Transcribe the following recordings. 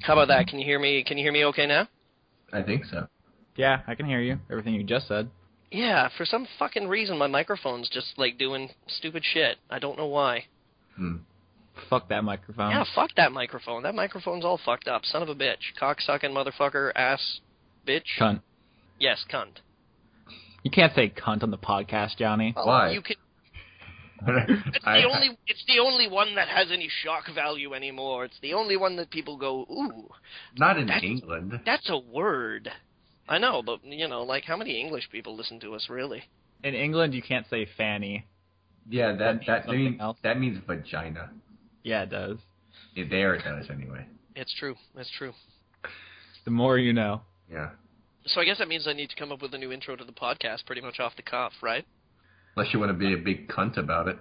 How about that? Can you hear me? Can you hear me okay now? I think so. Yeah, I can hear you. Everything you just said. Yeah, for some fucking reason my microphone's just, like, doing stupid shit. I don't know why. Fuck that microphone. Yeah, fuck that microphone. That microphone's all fucked up. Son of a bitch. Cocksucking motherfucker, ass, bitch. Cunt. Yes, cunt. You can't say cunt on the podcast, Johnny. Well, Why? You can... It's the only one that has any shock value anymore. It's the only one that people go, ooh. Not in England. That's a word. I know, but, like, how many English people listen to us, really? In England, you can't say fanny. Yeah, that means vagina. Yeah, it does. There it does, anyway. It's true. It's true. The more you know. Yeah. So I guess that means I need to come up with a new intro to the podcast pretty much off the cuff, right? Unless you want to be a big cunt about it.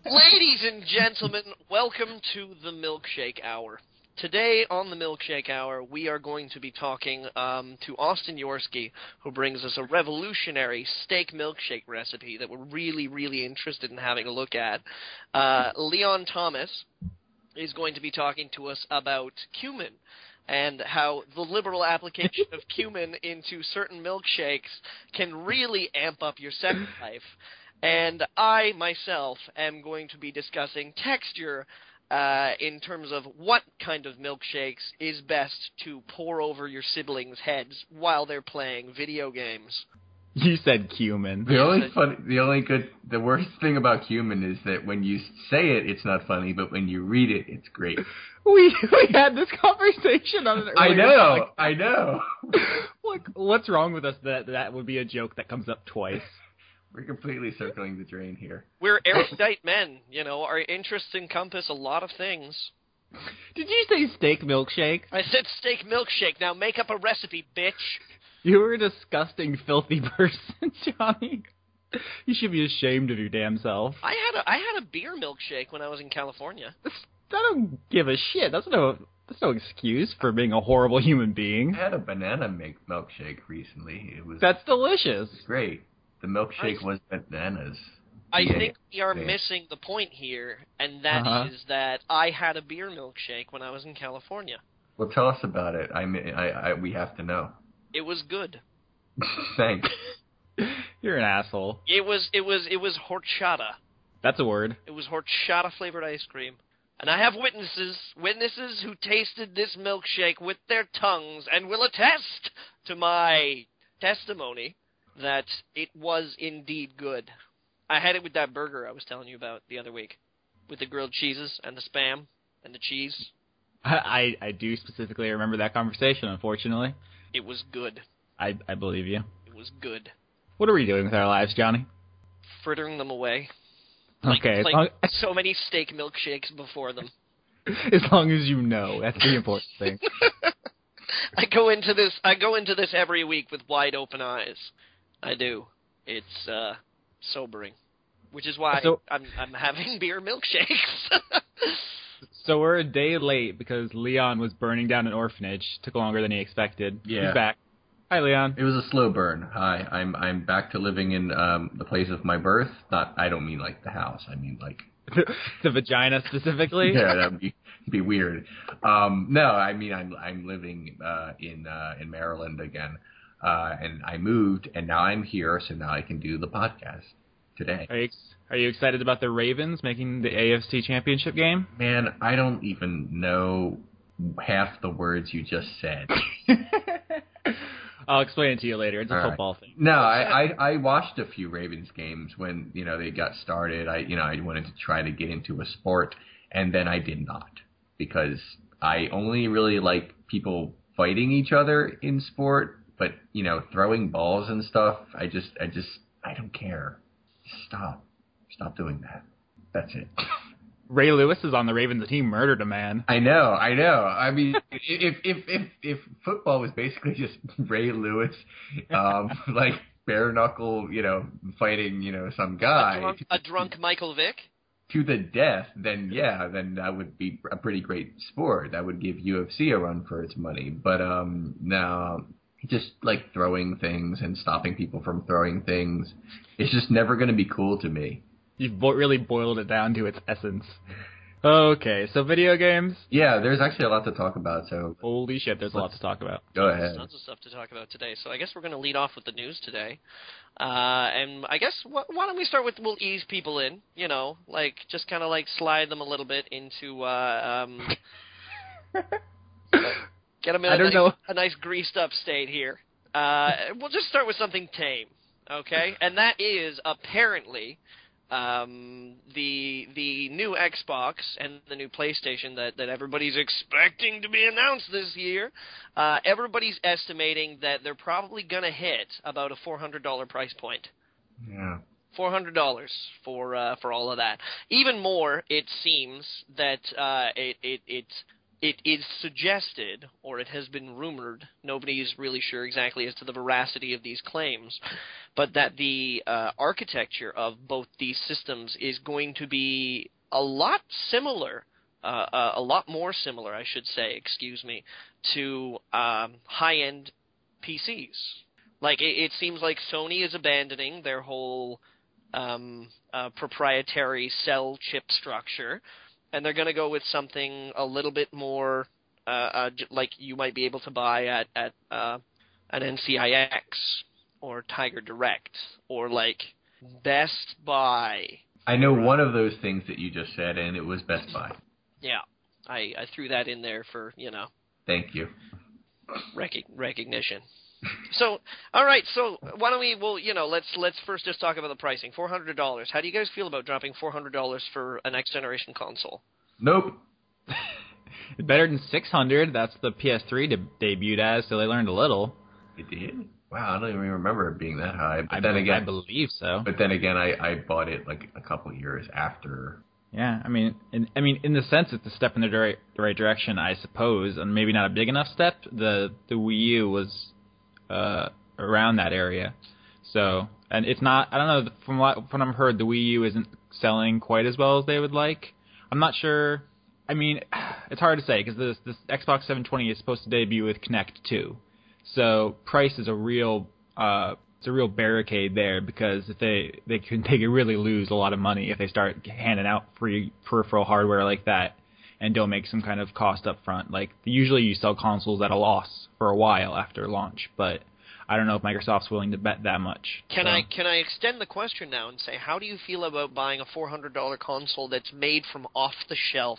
Ladies and gentlemen, welcome to the Milkshake Hour. Today on the Milkshake Hour, we are going to be talking to Austin Yorsky, who brings us a revolutionary steak milkshake recipe that we're really, really interested in having a look at. Leon Thomas is going to be talking to us about cumin and how the liberal application of cumin into certain milkshakes can really amp up your sex life. And I, myself, am going to be discussing texture in terms of what kind of milkshakes is best to pour over your siblings' heads while they're playing video games. You said cumin. The worst thing about cumin is that when you say it, it's not funny, but when you read it, it's great. We had this conversation on an earlier I know. Like, what's wrong with us that would be a joke that comes up twice? We're completely circling the drain here. We're erudite men, our interests encompass a lot of things. Did you say steak milkshake? I said steak milkshake, now make up a recipe, bitch. You were a disgusting, filthy person, Johnny. You should be ashamed of your damn self. I had a beer milkshake when I was in California. I don't give a shit. That's no excuse for being a horrible human being. I had a banana milkshake recently. That's delicious. It was great. The milkshake was bananas. I think we are missing the point here, and that is that I had a beer milkshake when I was in California. Well, tell us about it. We have to know. It was good. Thanks. You're an asshole. It was horchata. That's a word. It was horchata flavored ice cream. And I have witnesses who tasted this milkshake with their tongues and will attest to my testimony that it was indeed good. I had it with that burger I was telling you about the other week, with the grilled cheeses and the Spam and the cheese. I do specifically remember that conversation, unfortunately. It was good. I believe you. It was good. What are we doing with our lives, Johnny? Frittering them away. Okay. So many steak milkshakes before them. As long as you know. That's the important thing. I go into this every week with wide open eyes. I do. It's sobering, which is why I'm having beer milkshakes. So we're a day late because Leon was burning down an orphanage. Took longer than he expected. Yeah. He's back. Hi, Leon. It was a slow burn. Hi, I'm back to living in the place of my birth. I don't mean like the house. I mean like the vagina specifically. Yeah, that'd be weird. No, I mean I'm living in Maryland again. And I moved, and now I'm here, so now I can do the podcast today. Are you excited about the Ravens making the AFC Championship game? Man, I don't even know half the words you just said. I'll explain it to you later. It's a football thing. No, I watched a few Ravens games when they got started. I wanted to try to get into a sport, and then I did not because I only really like people fighting each other in sport. But, throwing balls and stuff, I don't care. Stop doing that. That's it. Ray Lewis is on the Ravens and he murdered a man. I know. I mean, if football was basically just Ray Lewis, like bare knuckle, fighting, some guy. A drunk Michael Vick? To the death, then that would be a pretty great sport. That would give UFC a run for its money. But, no. just like throwing things and stopping people from throwing things. It's just never going to be cool to me. You've really boiled it down to its essence. Okay, so video games? Yeah, there's actually a lot to talk about, so... Holy shit, there's a lot to talk about. Go ahead. Tons of stuff to talk about today, so I guess we're going to lead off with the news today. And I guess, why don't we start with, we'll ease people in, you know, like, just kind of like slide them a little bit into, get them in a nice greased up state here. We'll just start with something tame, okay? And that is, apparently... the new Xbox and the new PlayStation that everybody's expecting to be announced this year, everybody's estimating that they're probably going to hit about a $400 price point. Yeah. $400 for all of that. Even more, it seems that it is suggested, or it has been rumored, nobody is really sure exactly as to the veracity of these claims, but that the architecture of both these systems is going to be a lot more similar, I should say, to high-end PCs. Like, it seems like Sony is abandoning their whole proprietary cell chip structure, and they're going to go with something a little bit more like you might be able to buy at an NCIX or Tiger Direct or like Best Buy. I know one of those things that you just said, and it was Best Buy. Yeah, I threw that in there for, you know. Thank you. Recognition. So, all right. So, why don't we? Well, you know, let's first just talk about the pricing. $400. How do you guys feel about dropping $400 for a next generation console? Nope. Better than $600. That's the PS3 debuted as, so they learned a little. It did? Wow, I don't even remember it being that high. But I believe so. But then again, I bought it like a couple of years after. Yeah, I mean, in the sense, it's a step in the right direction, I suppose, and maybe not a big enough step. The Wii U was around that area, so, and it's not. I don't know, from what I've heard, the Wii U isn't selling quite as well as they would like. I'm not sure. I mean, it's hard to say because this Xbox 720 is supposed to debut with Kinect 2, so price is a real barricade there, because if they could really lose a lot of money if they start handing out free peripheral hardware like that and don't make some kind of cost up front. Like, usually you sell consoles at a loss for a while after launch, but I don't know if Microsoft's willing to bet that much. Can I extend the question now and say, how do you feel about buying a $400 console that's made from off-the-shelf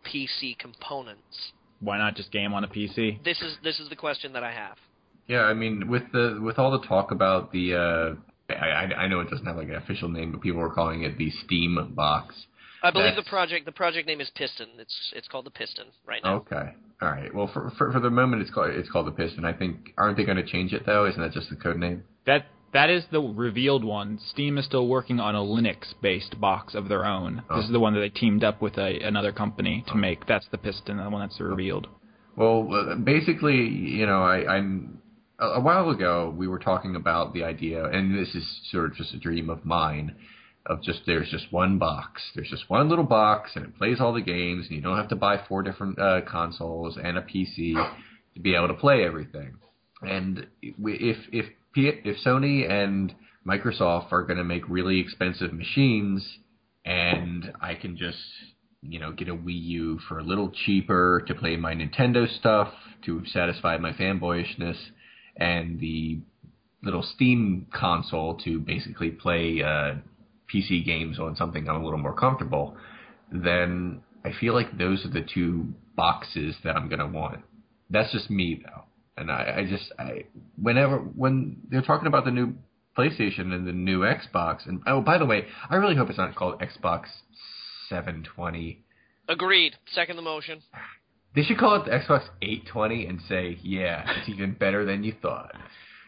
PC components? Why not just game on a PC? This is the question that I have. Yeah, I mean, with all the talk about the, I know it doesn't have like an official name, but people were calling it the Steam box. I believe the project name is Piston. It's called the Piston right now. Okay, all right. Well, for the moment, it's called the Piston. I think, aren't they going to change it though? Isn't that just the code name? That is the revealed one. Steam is still working on a Linux-based box of their own. Oh. This is the one that they teamed up with another company to make. That's the Piston, the one that's revealed. Well, basically, you know, I'm. A while ago, we were talking about the idea, and this is sort of just a dream of mine, of just there's just one box. There's just one little box, and it plays all the games, and you don't have to buy 4 different consoles and a PC to be able to play everything. And if Sony and Microsoft are going to make really expensive machines, and I can just, you know, get a Wii U for a little cheaper to play my Nintendo stuff to satisfy my fanboyishness, and the little Steam console to basically play PC games on something I'm a little more comfortable, then I feel like those are the two boxes that I'm going to want. That's just me, though. And when they're talking about the new PlayStation and the new Xbox, and oh, by the way, I really hope it's not called Xbox 720. Agreed. Second the motion. They should call it the Xbox 820 and say, yeah, it's even better than you thought,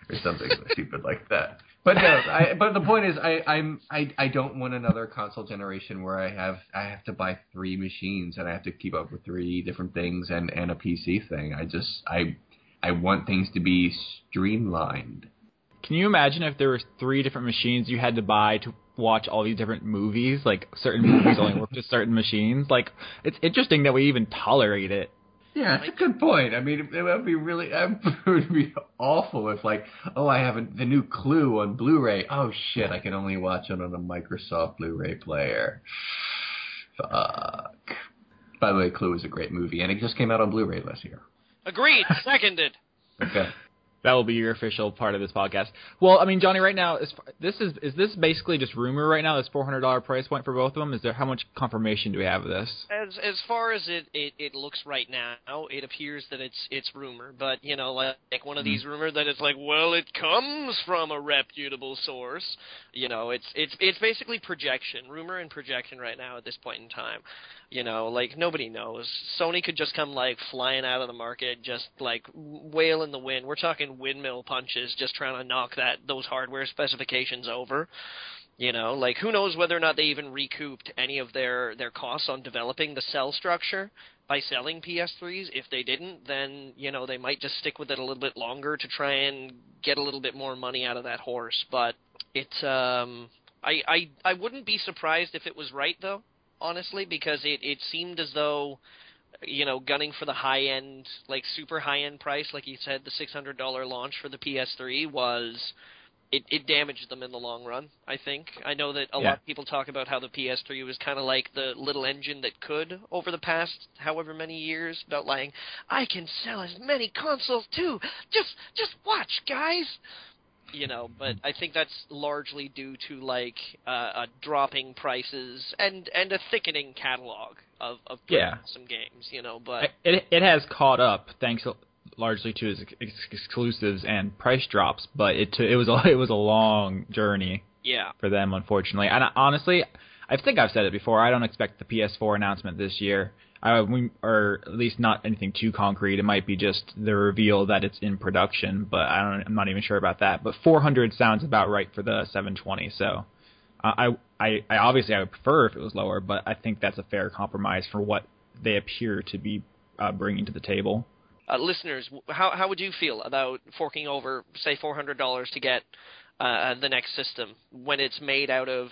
or something stupid like that. But no, but the point is, I don't want another console generation where I have to buy 3 machines and I have to keep up with 3 different things and a PC thing. I want things to be streamlined. Can you imagine if there were 3 different machines you had to buy to watch all these different movies? Like, certain movies only work to certain machines. Like, it's interesting that we even tolerate it. Yeah, that's a good point. I mean, it would be it would be awful if, like, oh, I have the new Clue on Blu-ray. Oh shit, I can only watch it on a Microsoft Blu-ray player. Fuck. By the way, Clue is a great movie, and it just came out on Blu-ray last year. Agreed. Seconded. Okay. That will be your official part of this podcast. Well, I mean, Johnny, right now, is this basically just rumor right now? This $400 price point for both of them? Is there how much confirmation do we have of this? As far as it looks right now, it appears that it's rumor. But like one of these rumors that it's like, well, it comes from a reputable source. It's basically projection, rumor and projection right now at this point in time. Like nobody knows. Sony could just come like flying out of the market, just like wail in the wind. We're talking windmill punches, just trying to knock those hardware specifications over. Like who knows whether or not they even recouped any of their costs on developing the cell structure by selling PS3s. If they didn't, then they might just stick with it a little bit longer to try and get a little bit more money out of that horse. But it's I wouldn't be surprised if it was right though. Honestly, because it seemed as though, gunning for the high-end, like super high-end price, like you said, the $600 launch for the PS3 it damaged them in the long run, I think. I know that a lot of people talk about how the PS3 was kind of like the little engine that could over the past however many years, about like, I can sell as many consoles too, just watch, guys! But I think that's largely due to like dropping prices and a thickening catalog of some games. But it has caught up thanks largely to its exclusives and price drops. But it was a long journey. Yeah. For them, unfortunately. And honestly, I think I've said it before. I don't expect the PS4 announcement this year. Or at least not anything too concrete. It might be just the reveal that it's in production, but I'm not even sure about that. But 400 sounds about right for the 720. So I obviously I would prefer if it was lower, but I think that's a fair compromise for what they appear to be bringing to the table. Listeners, how would you feel about forking over, say, $400 to get the next system when it's made out of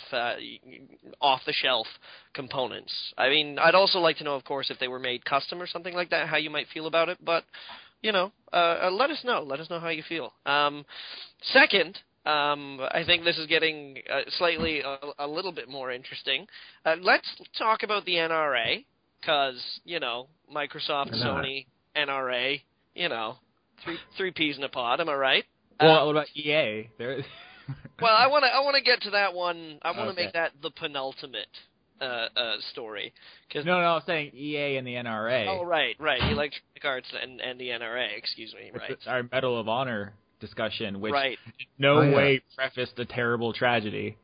off-the-shelf components? I mean, I'd also like to know, of course, if they were made custom or something like that, how you might feel about it. But, let us know. Let us know how you feel. Second, I think this is getting slightly a little bit more interesting. Let's talk about the NRA, because, Microsoft, Sony, NRA, three peas in a pod, am I right? Well, what about EA? Well, I want to get to that one. I want to make that the penultimate story. No, I'm saying EA and the NRA. Oh, right. Electronic Arts and the NRA. Excuse me. Right. It's our Medal of Honor discussion, which right. no way prefaced a terrible tragedy.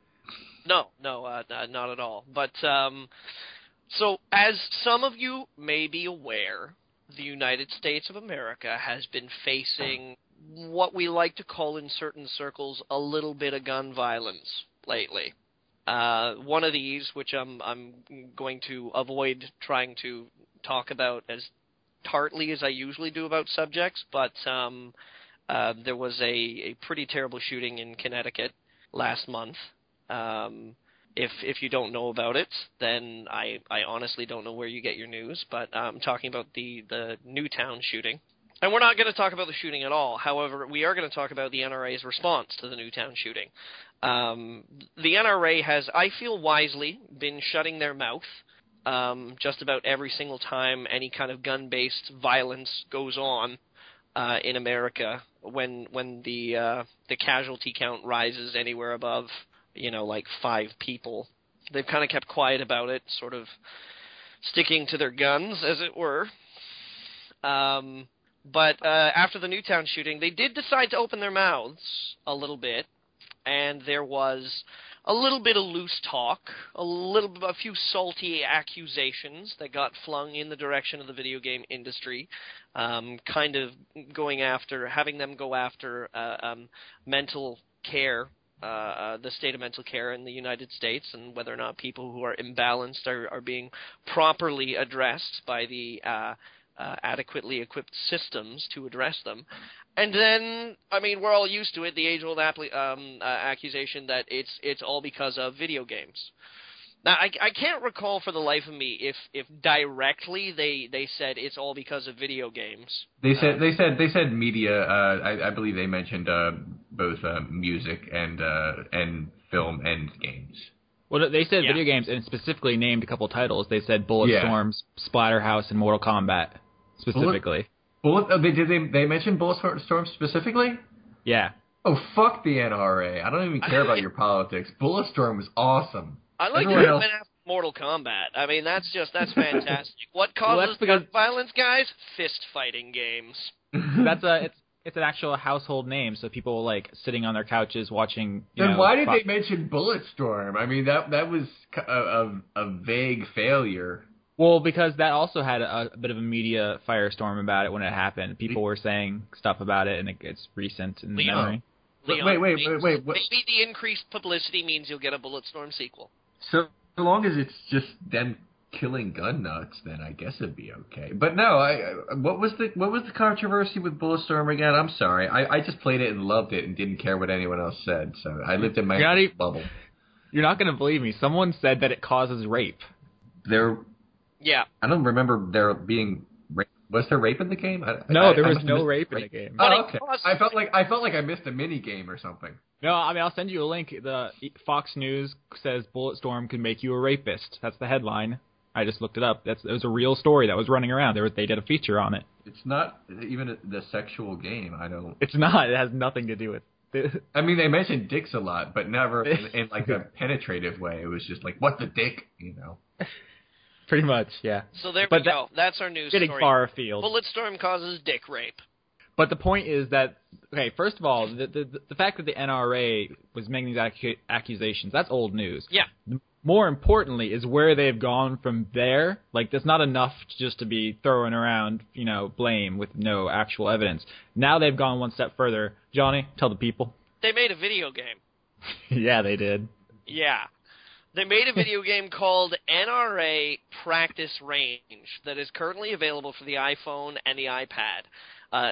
No, not at all. But so, as some of you may be aware, the United States of America has been facing what we like to call in certain circles a little bit of gun violence lately. One of these, which I'm going to avoid trying to talk about as tartly as I usually do about subjects, but there was a pretty terrible shooting in Connecticut last month. If you don't know about it, then I honestly don't know where you get your news, but I'm talking about the Newtown shooting. And we're not going to talk about the shooting at all. However, we are going to talk about the NRA's response to the Newtown shooting. The NRA has, I feel wisely, been shutting their mouth just about every single time any kind of gun-based violence goes on in America when the casualty count rises anywhere above, like 5 people. They've kind of kept quiet about it, sort of sticking to their guns, as it were. But after the Newtown shooting, they did decide to open their mouths a little bit, and there was a little bit of loose talk, a few salty accusations that got flung in the direction of the video game industry, kind of having them go after mental care, the state of mental care in the United States, and whether or not people who are imbalanced are being properly addressed by the adequately equipped systems to address them. And then, I mean, we're all used to it, the age-old accusation that it's all because of video games. Now, I can't recall for the life of me if directly they said it's all because of video games. They said media. I believe they mentioned both music and film and games. Well, they said video games and specifically named a couple titles. They said Bulletstorm, Splatterhouse, and Mortal Kombat specifically. They mentioned Bulletstorm specifically? Yeah. Oh, fuck the NRA. I don't even care about your politics. Bulletstorm was awesome. I like to have Mortal Kombat. I mean, that's fantastic. What causes gun violence, guys? Fist fighting games. It's an actual household name, so people like sitting on their couches watching. Then why did they mention Bulletstorm? I mean, that was a vague failure. Well, because that also had a bit of a media firestorm about it when it happened. People were saying stuff about it, and it's recent in memory. Leon, wait. Maybe the increased publicity means you'll get a Bulletstorm sequel. So long as it's just them killing gun nuts, then I guess it'd be okay. But no, what was the controversy with Bulletstorm again? I'm sorry, I just played it and loved it and didn't care what anyone else said. So I lived in my bubble. You're not going to believe me. Someone said that it causes rape. Yeah. I don't remember there being rape. Was there rape in the game? No, there was no rape in the game. Oh, okay. I felt like I missed a mini game or something. No, I mean, I'll send you a link. The Fox News says Bulletstorm can make you a rapist. That's the headline. I just looked it up. It was a real story that was running around. They did a feature on it. It's not even the sexual game. It's not. It has nothing to do with it. I mean, they mentioned dicks a lot, but never in like a penetrative way. It was just like, what's a dick? Pretty much, yeah. So there we go. That's our news story. Getting far afield. Bulletstorm causes dick rape. But the point is that, okay, first of all, the fact that the NRA was making these accusations, that's old news. Yeah. More importantly is where they've gone from there. Like, there's not enough just to be throwing around, blame with no actual evidence. Now they've gone one step further. Johnny, tell the people. They made a video game. Yeah, they did. Yeah. They made a video game called NRA Practice Range that is currently available for the iPhone and the iPad.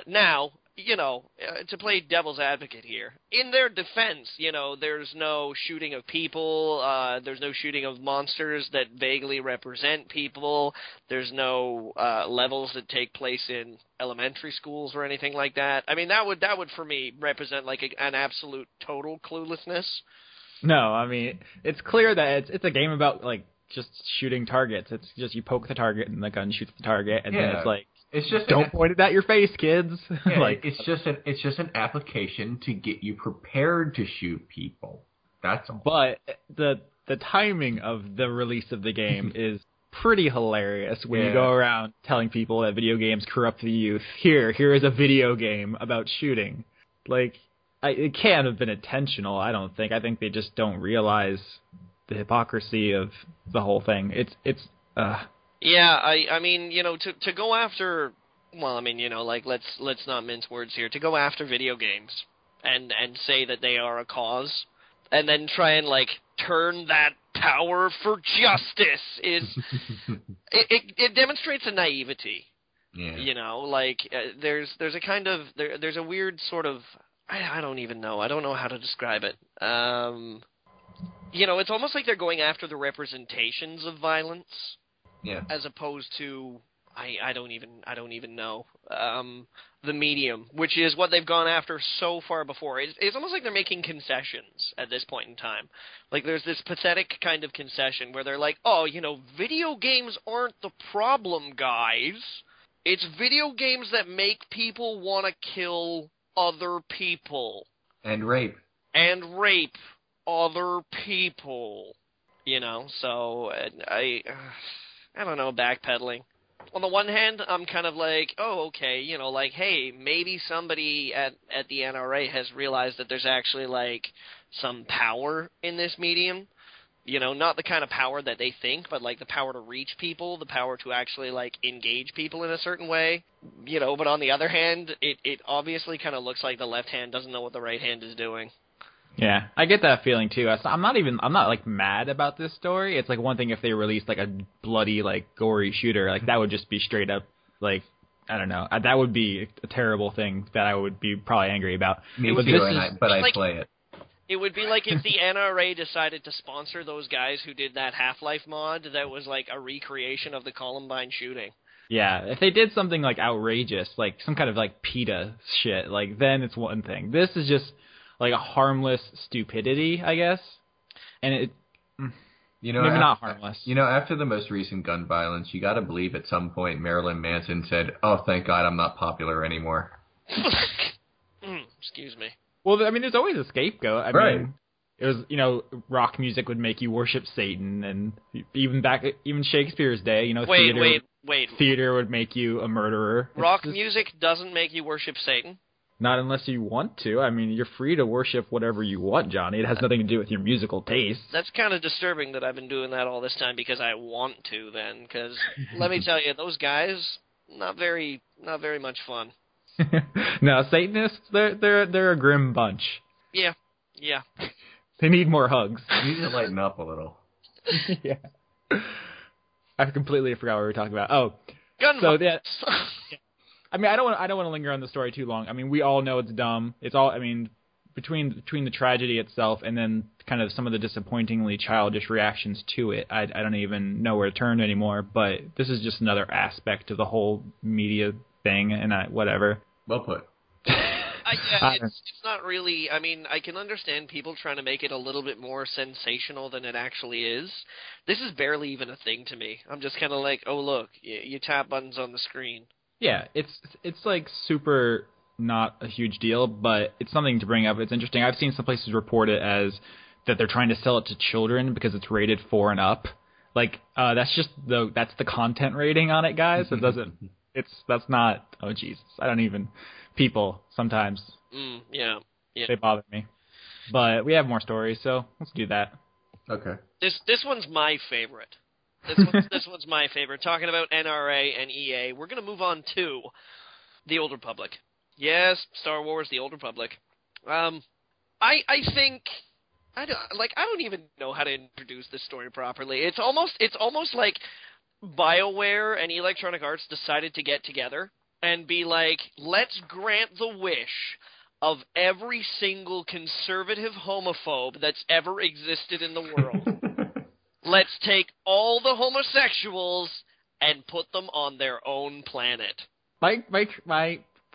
Now, to play devil's advocate here, in their defense, there's no shooting of people, there's no shooting of monsters that vaguely represent people, there's no levels that take place in elementary schools or anything like that. I mean, that would for me represent like an absolute total cluelessness. No, I mean, it's clear that it's a game about, like, just shooting targets. It's just you poke the target and the gun shoots the target, and then it's like, don't point it at your face, kids. Yeah, like, it's just an application to get you prepared to shoot people. That's all. But the timing of the release of the game is pretty hilarious when you go around telling people that video games corrupt the youth. Here is a video game about shooting. Like, it can't have been intentional, I don't think. I think they just don't realize the hypocrisy of the whole thing. Yeah, I mean, to go after, well, I mean, like, let's not mince words here. To go after video games and say that they are a cause, and then try and, like, turn that power for justice is, it demonstrates a naivety. Yeah. There's a kind of, there's a weird sort of, I don't even know. I don't know how to describe it. It's almost like they're going after the representations of violence, as opposed to I don't even know the medium, which is what they've gone after so far before. It's almost like they're making concessions at this point in time. Like there's this pathetic kind of concession where they're like, oh, video games aren't the problem, guys. It's video games that make people want to kill other people. And rape other people. So I don't know, backpedaling. On the one hand, I'm kind of like, oh, okay, hey, maybe somebody at the NRA has realized that there's actually, like, some power in this medium. Not the kind of power that they think, but, like, the power to reach people, the power to actually, like, engage people in a certain way. But on the other hand, it obviously kind of looks like the left hand doesn't know what the right hand is doing. Yeah, I get that feeling too. I'm not like mad about this story. It's like one thing if they released like a bloody, like gory shooter, like that would just be straight up, like, I don't know. That would be a terrible thing that I would be probably angry about. Me too, but I play it. It would be like if the NRA decided to sponsor those guys who did that Half-Life mod that was like a recreation of the Columbine shooting. Yeah, if they did something like outrageous, like some kind of like PETA shit, like then it's one thing. This is just like a harmless stupidity, I guess. And it maybe not harmless. After the most recent gun violence, you got to believe at some point Marilyn Manson said, "Oh, thank God, I'm not popular anymore." Excuse me. Well, I mean, there's always a scapegoat. I Right. mean, it was, rock music would make you worship Satan, and even Shakespeare's day, Wait. theater would make you a murderer. Rock music doesn't make you worship Satan? Not unless you want to. I mean, you're free to worship whatever you want, Johnny. It has nothing to do with your musical taste. That's kind of disturbing that I've been doing that all this time because I want to then, because let me tell you, those guys, not very much fun. No, Satanists, they're a grim bunch. Yeah. They need more hugs. You need to lighten up a little. Yeah. I completely forgot what we were talking about. Oh, gun violence. I mean, I don't want to linger on the story too long. I mean, we all know it's dumb. It's all. I mean, between the tragedy itself and then kind of some of the disappointingly childish reactions to it, I don't even know where to turn anymore. But this is just another aspect of the whole media thing, and whatever. Well put. It's not really. I mean, I can understand people trying to make it a little bit more sensational than it actually is. This is barely even a thing to me. I'm just kind of like, oh look, you tap buttons on the screen. Yeah, it's like super not a huge deal, but it's something to bring up. It's interesting. I've seen some places report it as that they're trying to sell it to children because it's rated 4 and up. Like that's the content rating on it, guys. It doesn't. That's not. Oh Jesus, I don't even. People sometimes. Yeah. They bother me. But we have more stories, so let's do that. Okay. This one's my favorite. This one's my favorite. Talking about NRA and EA, we're going to move on to the Old Republic. Yes, Star Wars, the Old Republic. I think I don't even know how to introduce this story properly. It's almost like BioWare and Electronic Arts decided to get together and be like, let's grant the wish of every single conservative homophobe that's ever existed in the world. Let's take all the homosexuals and put them on their own planet. My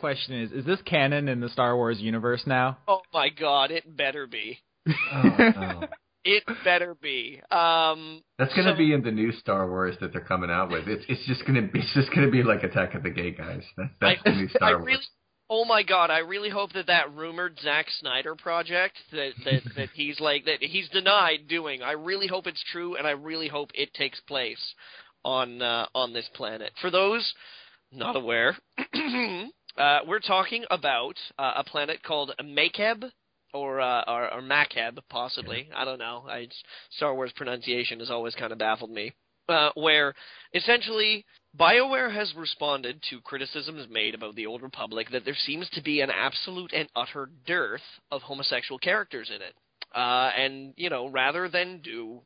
question is this canon in the Star Wars universe now? Oh my God, it better be. Oh, no. It better be. That's going to be in the new Star Wars that they're coming out with. It's just going to be like Attack of the Gay Guys. That's the new Star Wars. Oh my God! I really hope that rumored Zack Snyder project that he's denied doing. I really hope it's true, and I really hope it takes place on this planet. For those not aware, we're talking about a planet called Makeb. Or Makeb, possibly. I don't know. Star Wars pronunciation has always kind of baffled me. Where, essentially, BioWare has responded to criticisms made about the Old Republic that there seems to be an absolute and utter dearth of homosexual characters in it. And, rather than do,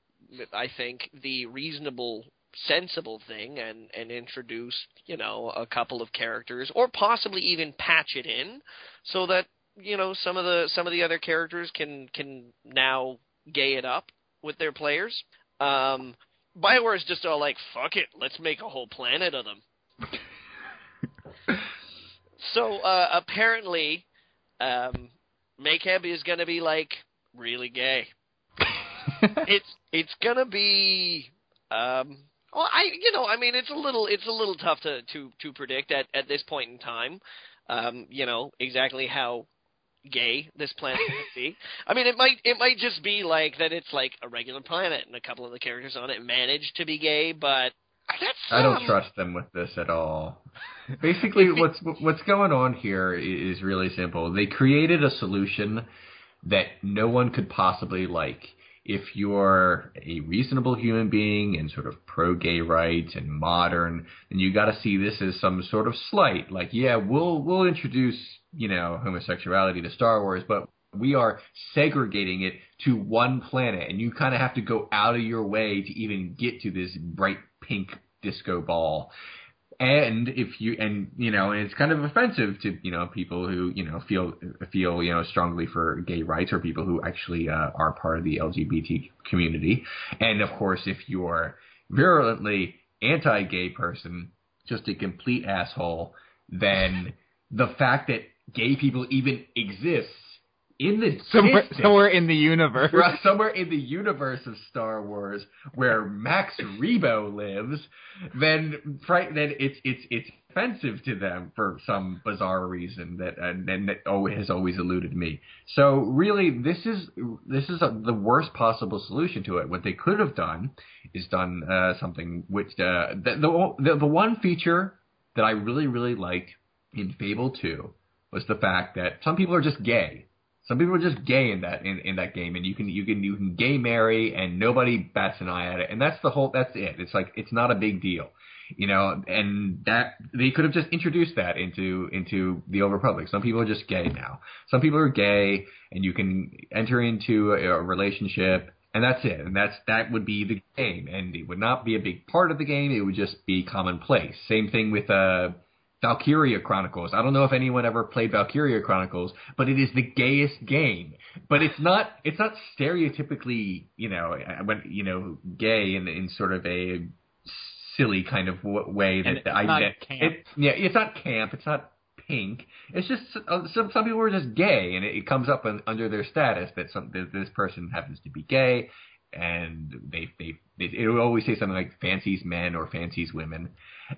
I think, the reasonable, sensible thing and introduce, a couple of characters, or possibly even patch it in so that some of the other characters can now gay it up with their players. BioWare is just all like, fuck it, let's make a whole planet of them. So apparently, Makeb is gonna be like really gay. It's gonna be. It's a little tough to predict at this point in time. Exactly how gay this planet could be. I mean, it might just be like that. It's like a regular planet, and a couple of the characters on it manage to be gay, but I don't trust them with this at all. Basically, what's going on here is really simple. They created a solution that no one could possibly like. If you're a reasonable human being and sort of pro-gay rights and modern, then you got to see this as some sort of slight. Like, yeah, we'll introduce, homosexuality to Star Wars, but we are segregating it to one planet, and you kind of have to go out of your way to even get to this bright pink disco ball. And and it's kind of offensive to, people who, feel, strongly for gay rights, or people who actually are part of the LGBT community. And of course, if you're virulently anti-gay person, just a complete asshole, then the fact that gay people even exist in the somewhere in the universe, somewhere in the universe of Star Wars, where Max Rebo lives, then it's offensive to them for some bizarre reason that has always eluded me. So really, this is the worst possible solution to it. What they could have done is something which the one feature that I really liked in Fable 2 was the fact that some people are just gay. Some people are just gay in that game, and you can gay marry, and nobody bats an eye at it, and that's it. It's like, it's not a big deal, and that they could have just introduced that into the Old Republic. Some people are just gay now. Some people are gay, and you can enter into a relationship, and that's it. And that would be the game, and it would not be a big part of the game. It would just be commonplace. Same thing with Valkyria Chronicles. I don't know if anyone ever played Valkyria Chronicles, but it is the gayest game. But it's not stereotypically, gay in sort of a silly kind of way that it's not camp. It's not pink. It's just some people are just gay, and it comes up under their status that this person happens to be gay, and it would always say something like fancies men or fancies women.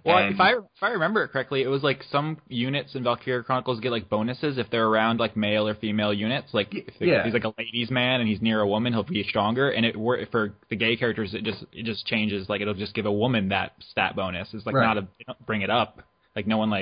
Well, if I remember it correctly, it was like some units in Valkyria Chronicles get like bonuses if they're around like male or female units. Like if he's like a ladies' man and he's near a woman, he'll be stronger. And for the gay characters, it just changes. Like it'll just give a woman that stat bonus. It's like they don't bring it up. Like no one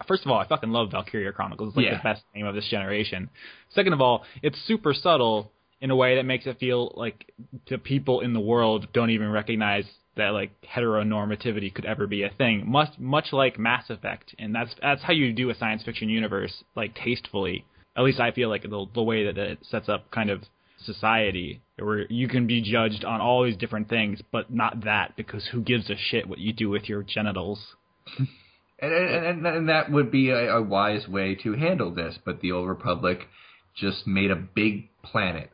first of all, I fucking love Valkyria Chronicles. It's like the best game of this generation. Second of all, it's super subtle in a way that makes it feel like the people in the world don't even recognize that like heteronormativity could ever be a thing, much like Mass Effect, and that's how you do a science fiction universe like tastefully. At least I feel like the way that it sets up kind of society, where you can be judged on all these different things, but not that, because who gives a shit what you do with your genitals? and that would be a wise way to handle this, but the Old Republic just made a big planet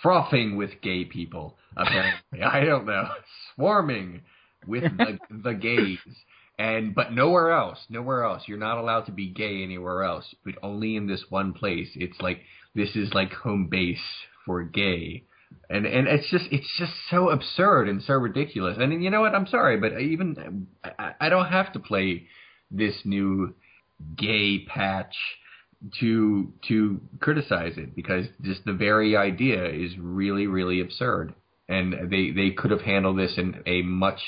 frothing with gay people, apparently. I don't know. Swarming with the gays. But nowhere else. You're not allowed to be gay anywhere else, but only in this one place. It's like, this is like home base for gay. And it's just so absurd and so ridiculous. And you know what? I'm sorry, but I don't have to play this new gay patch to criticize it, because just the very idea is really, really absurd. And they could have handled this in a much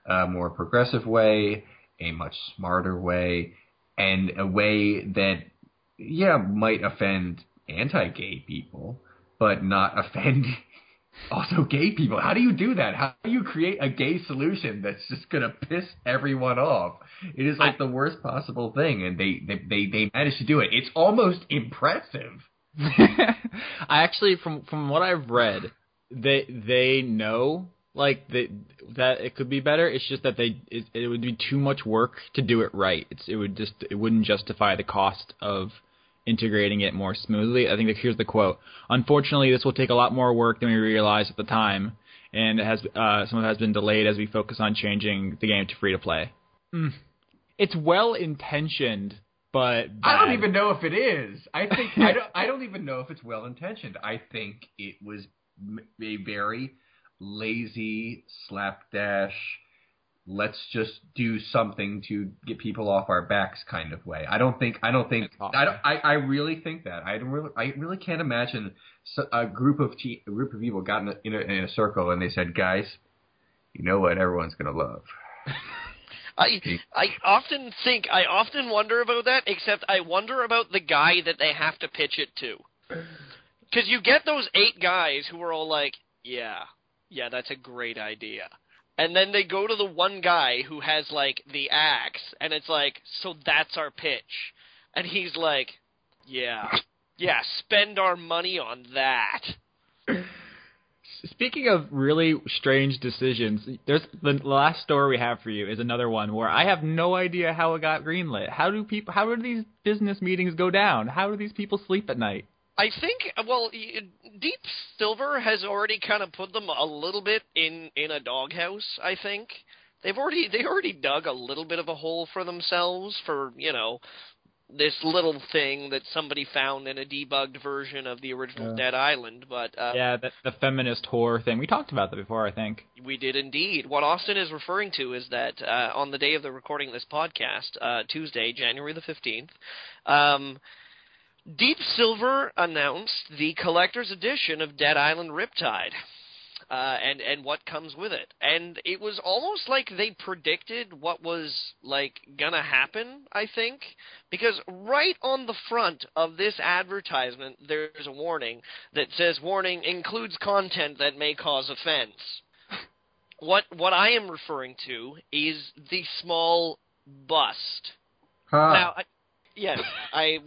more progressive way, a much smarter way, and a way that, might offend anti-gay people, but not offend also gay people. How do you do that? How do you create a gay solution that's just going to piss everyone off? It is like the worst possible thing, and they managed to do it. It's almost impressive. I actually, from what I've read, they know like that it could be better. It's just that it would be too much work to do it right. It wouldn't justify the cost of integrating it more smoothly. I think here's the quote: "Unfortunately, this will take a lot more work than we realized at the time, and some of it has been delayed as we focus on changing the game to free to play." It's well intentioned, but bad. I don't even know if it is. I don't even know if it's well intentioned. I think it was a very lazy slapdash, let's just do something to get people off our backs kind of way. I really think that. I really can't imagine a group of people got in a circle and they said, "Guys, you know what everyone's going to love." I often wonder about that, except I wonder about the guy that they have to pitch it to. Because you get those 8 guys who are all like, yeah, that's a great idea. And then they go to the one guy who has, like, the axe, and it's like, so that's our pitch. And he's like, yeah, spend our money on that. Speaking of really strange decisions, there's the last story we have for you is another one where I have no idea how it got greenlit. How do these business meetings go down? How do these people sleep at night? I think, well, Deep Silver has already kind of put them a little bit in a doghouse, I think. They already dug a little bit of a hole for themselves for, this little thing that somebody found in a debugged version of the original Dead Island, but... yeah, the feminist horror thing. We talked about that before, I think. We did indeed. What Austin is referring to is that on the day of the recording of this podcast, Tuesday, January the 15th, Deep Silver announced the collector's edition of Dead Island Riptide. And what comes with it. And it was almost like they predicted what was, gonna happen, I think. Because right on the front of this advertisement, there's a warning that says, warning, includes content that may cause offense. What I am referring to is the small bust. Huh. Now, yes, I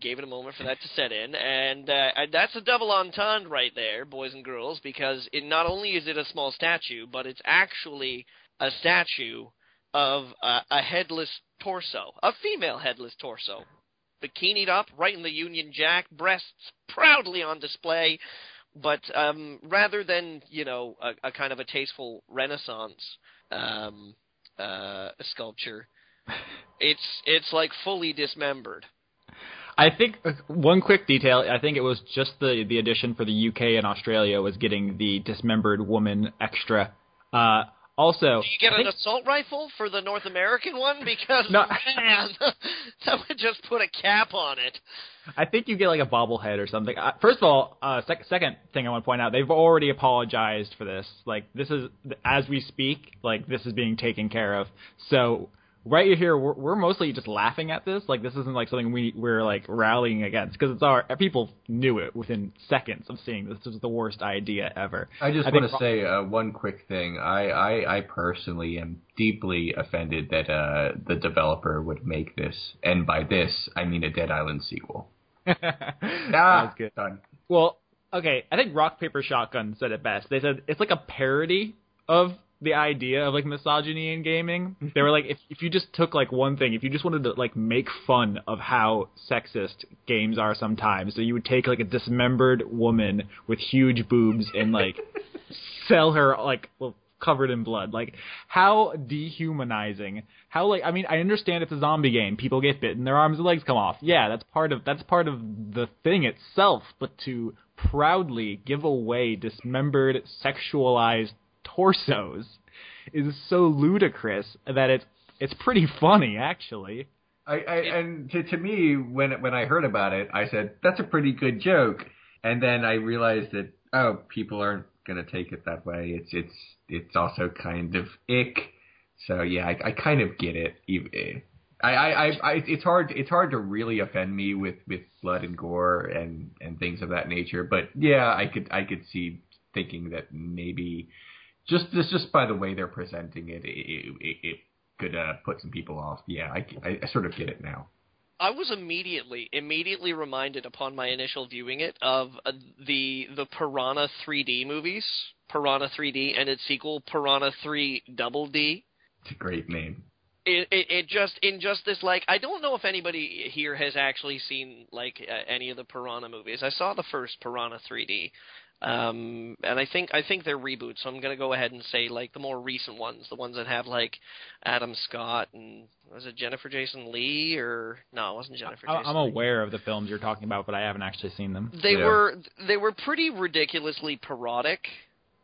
gave it a moment for that to set in, and that's a double entendre right there, boys and girls, because not only is it a small statue, but it's actually a statue of a headless torso, a female headless torso, bikinied up, right in the Union Jack, breasts proudly on display, but rather than, a kind of a tasteful Renaissance sculpture, it's like fully dismembered. I think one quick detail. I think it was just the edition for the UK and Australia was getting the dismembered woman extra. Also, do you get an assault rifle for the North American one? Because no, man, that would just put a cap on it. I think you get like a bobblehead or something. First of all, second thing I want to point out, they've already apologized for this. Like, this is, as we speak, like, this is being taken care of. So right here, we're mostly just laughing at this. Like, this isn't like something we're like rallying against, because people knew it within seconds of seeing this. This was the worst idea ever. I want to say one quick thing. I personally am deeply offended that the developer would make this, and by this I mean a Dead Island sequel. That's good. Done. Well, okay, I think Rock Paper Shotgun said it best. They said it's like a parody of the idea of like misogyny in gaming. They were like, if you just took like one thing, if you just wanted to like make fun of how sexist games are sometimes, so you would take like a dismembered woman with huge boobs and like sell her like covered in blood. Like, how dehumanizing. How, like, I mean, I understand it's a zombie game. People get bitten, their arms and legs come off. Yeah, that's part of the thing itself. But to proudly give away dismembered, sexualized torsos is so ludicrous that it's pretty funny, actually. And to me, when I heard about it, I said, that's a pretty good joke. And then I realized that, people aren't going to take it that way. It's also kind of ick. So yeah, I kind of get it. It's hard to really offend me with blood and gore and things of that nature. But yeah, I could see thinking that maybe just by the way they're presenting it, it could put some people off. Yeah, I sort of get it now. I was immediately reminded upon my initial viewing it of the Piranha 3D movies, Piranha 3D and its sequel, Piranha 3 Double D. It's a great name. It just this, like, I don't know if anybody here has actually seen like any of the Piranha movies. I saw the first Piranha 3D. And I think they're reboots, so I'm going to go ahead and say, like, the more recent ones, the ones that have, like, Adam Scott and, was it Jennifer Jason Leigh, or, no, it wasn't Jennifer Jason I'm aware of the films you're talking about, but I haven't actually seen them. They were pretty ridiculously parodic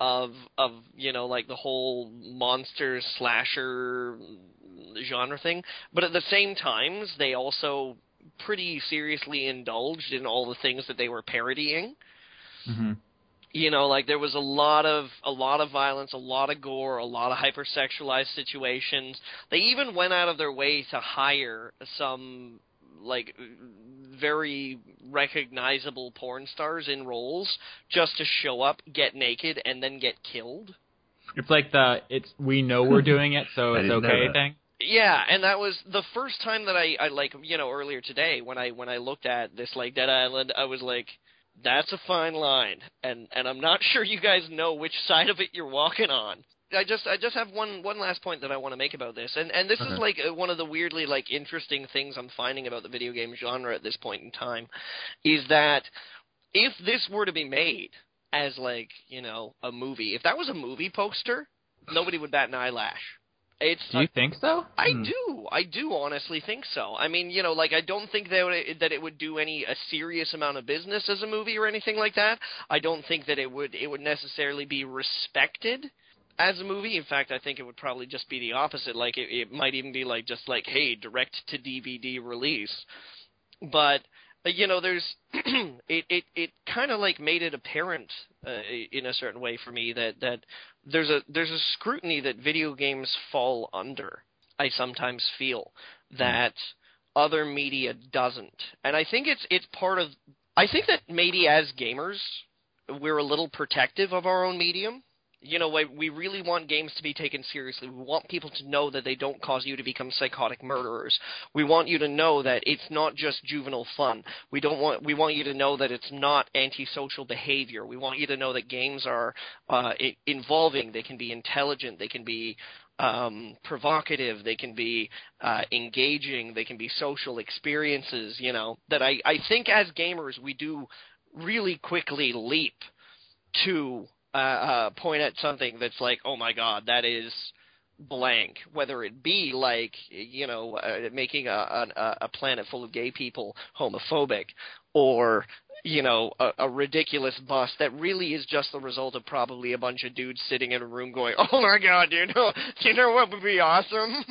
of, like, the whole monster slasher genre thing, but at the same time, they also pretty seriously indulged in all the things that they were parodying. Mm-hmm. Like, there was a lot of violence, a lot of gore, a lot of hypersexualized situations. They even went out of their way to hire some, like, very recognizable porn stars in roles just to show up, get naked, and then get killed. It's like we know we're doing it, so it's okay thing. Yeah, and that was the first time that I like, earlier today when I looked at this, like, Dead Island, I was like, That's a fine line, and I'm not sure you guys know which side of it you're walking on. I just have one last point that I want to make about this, and this is like one of the weirdly like interesting things I'm finding about the video game genre at this point in time, is that if this were to be made as like, you know, a movie, if that was a movie poster, nobody would bat an eyelash. Do you think so? I do honestly think so. I mean, you know, like I don't think that it would do a serious amount of business as a movie or anything like that. I don't think that it would necessarily be respected as a movie. In fact, I think it would probably just be the opposite. Like it might even be like just like, hey, direct to DVD release. But you know, there's it kind of like made it apparent in a certain way for me that there's a scrutiny that video games fall under. I sometimes feel that other media doesn't, and I think it's part of. I think that maybe as gamers we're a little protective of our own medium. You know, we really want games to be taken seriously. We want people to know that they don't cause you to become psychotic murderers. We want you to know that it's not just juvenile fun. We want you to know that it's not antisocial behavior. We want you to know that games are involving. They can be intelligent. They can be provocative. They can be engaging. They can be social experiences. You know, that I think as gamers we do really quickly leap to point at something that's like, oh my god, that is blank, whether it be like, you know, making a planet full of gay people homophobic, or, you know, a ridiculous bust that really is just the result of probably a bunch of dudes sitting in a room going, oh my god, you know what would be awesome?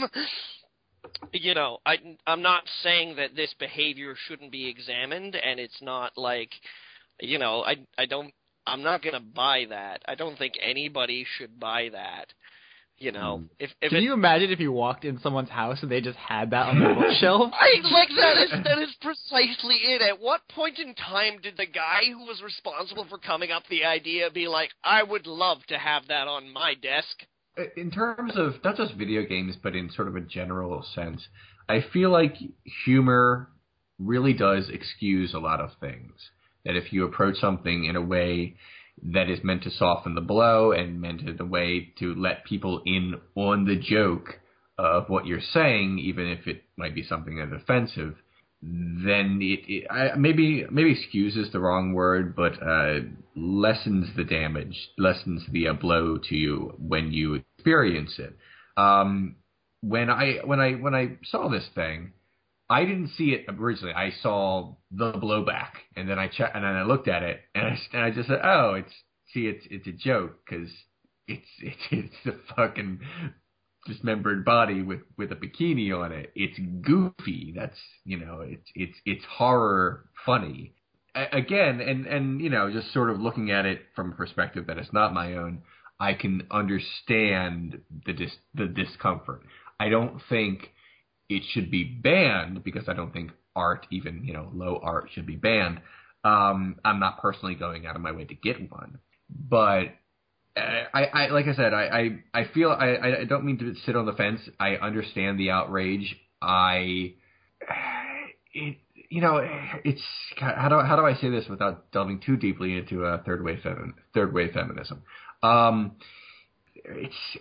You know, I'm not saying that this behavior shouldn't be examined, and it's not like, you know, I'm not going to buy that. I don't think anybody should buy that. You know, Can you imagine if you walked in someone's house and they just had that on their bookshelf? That is precisely it. At what point in time did the guy who was responsible for coming up the idea be like, I would love to have that on my desk? In terms of not just video games, but in sort of a general sense, I feel like humor really does excuse a lot of things. That if you approach something in a way that is meant to soften the blow and meant in a way to let people in on the joke of what you're saying, even if it might be something that's offensive, then maybe excuse is the wrong word, but lessens the damage, lessens the blow to you when you experience it. When I saw this thing, I didn't see it originally. I saw the blowback, and then I looked at it, and I just said, "Oh, it's a joke because it's the fucking dismembered body with a bikini on it. It's goofy. That's, you know, it's horror funny." Again, and you know, just sort of looking at it from a perspective that is not my own, I can understand the discomfort. I don't think it should be banned, because I don't think art, even, you know, low art, should be banned. I'm not personally going out of my way to get one, but I like I said, I feel I don't mean to sit on the fence. I understand the outrage. You know, it's, how do I say this without delving too deeply into third wave feminism?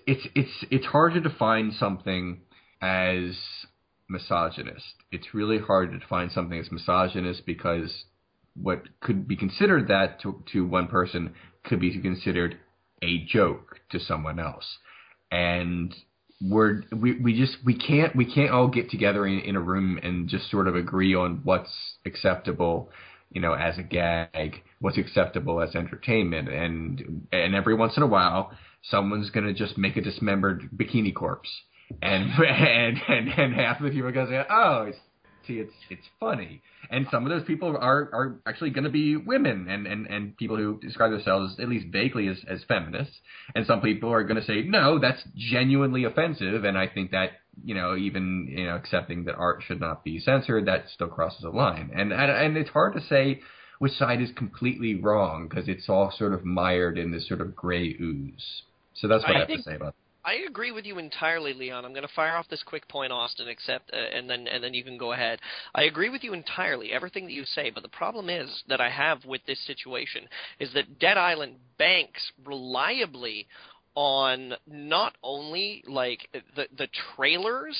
It's hard to define something as misogynist. It's really hard to define something as misogynist, because what could be considered that to one person could be considered a joke to someone else. And we can't all get together in a room and just sort of agree on what's acceptable, you know, as a gag, what's acceptable as entertainment. And every once in a while, someone's going to just make a dismembered bikini corpse. And half of the people are going to say, oh, it's funny. And some of those people are actually going to be women and people who describe themselves at least vaguely as feminists. And some people are going to say, no, that's genuinely offensive. And I think that, you know, even, you know, accepting that art should not be censored, that still crosses a line. And it's hard to say which side is completely wrong, because it's all sort of mired in this sort of gray ooze. So that's what I have to say about it. I agree with you entirely, Leon. I'm going to fire off this quick point, Austin, and then you can go ahead. I agree with you entirely, everything that you say, but the problem is that I have with this situation is that Dead Island banks reliably on not only like the trailers,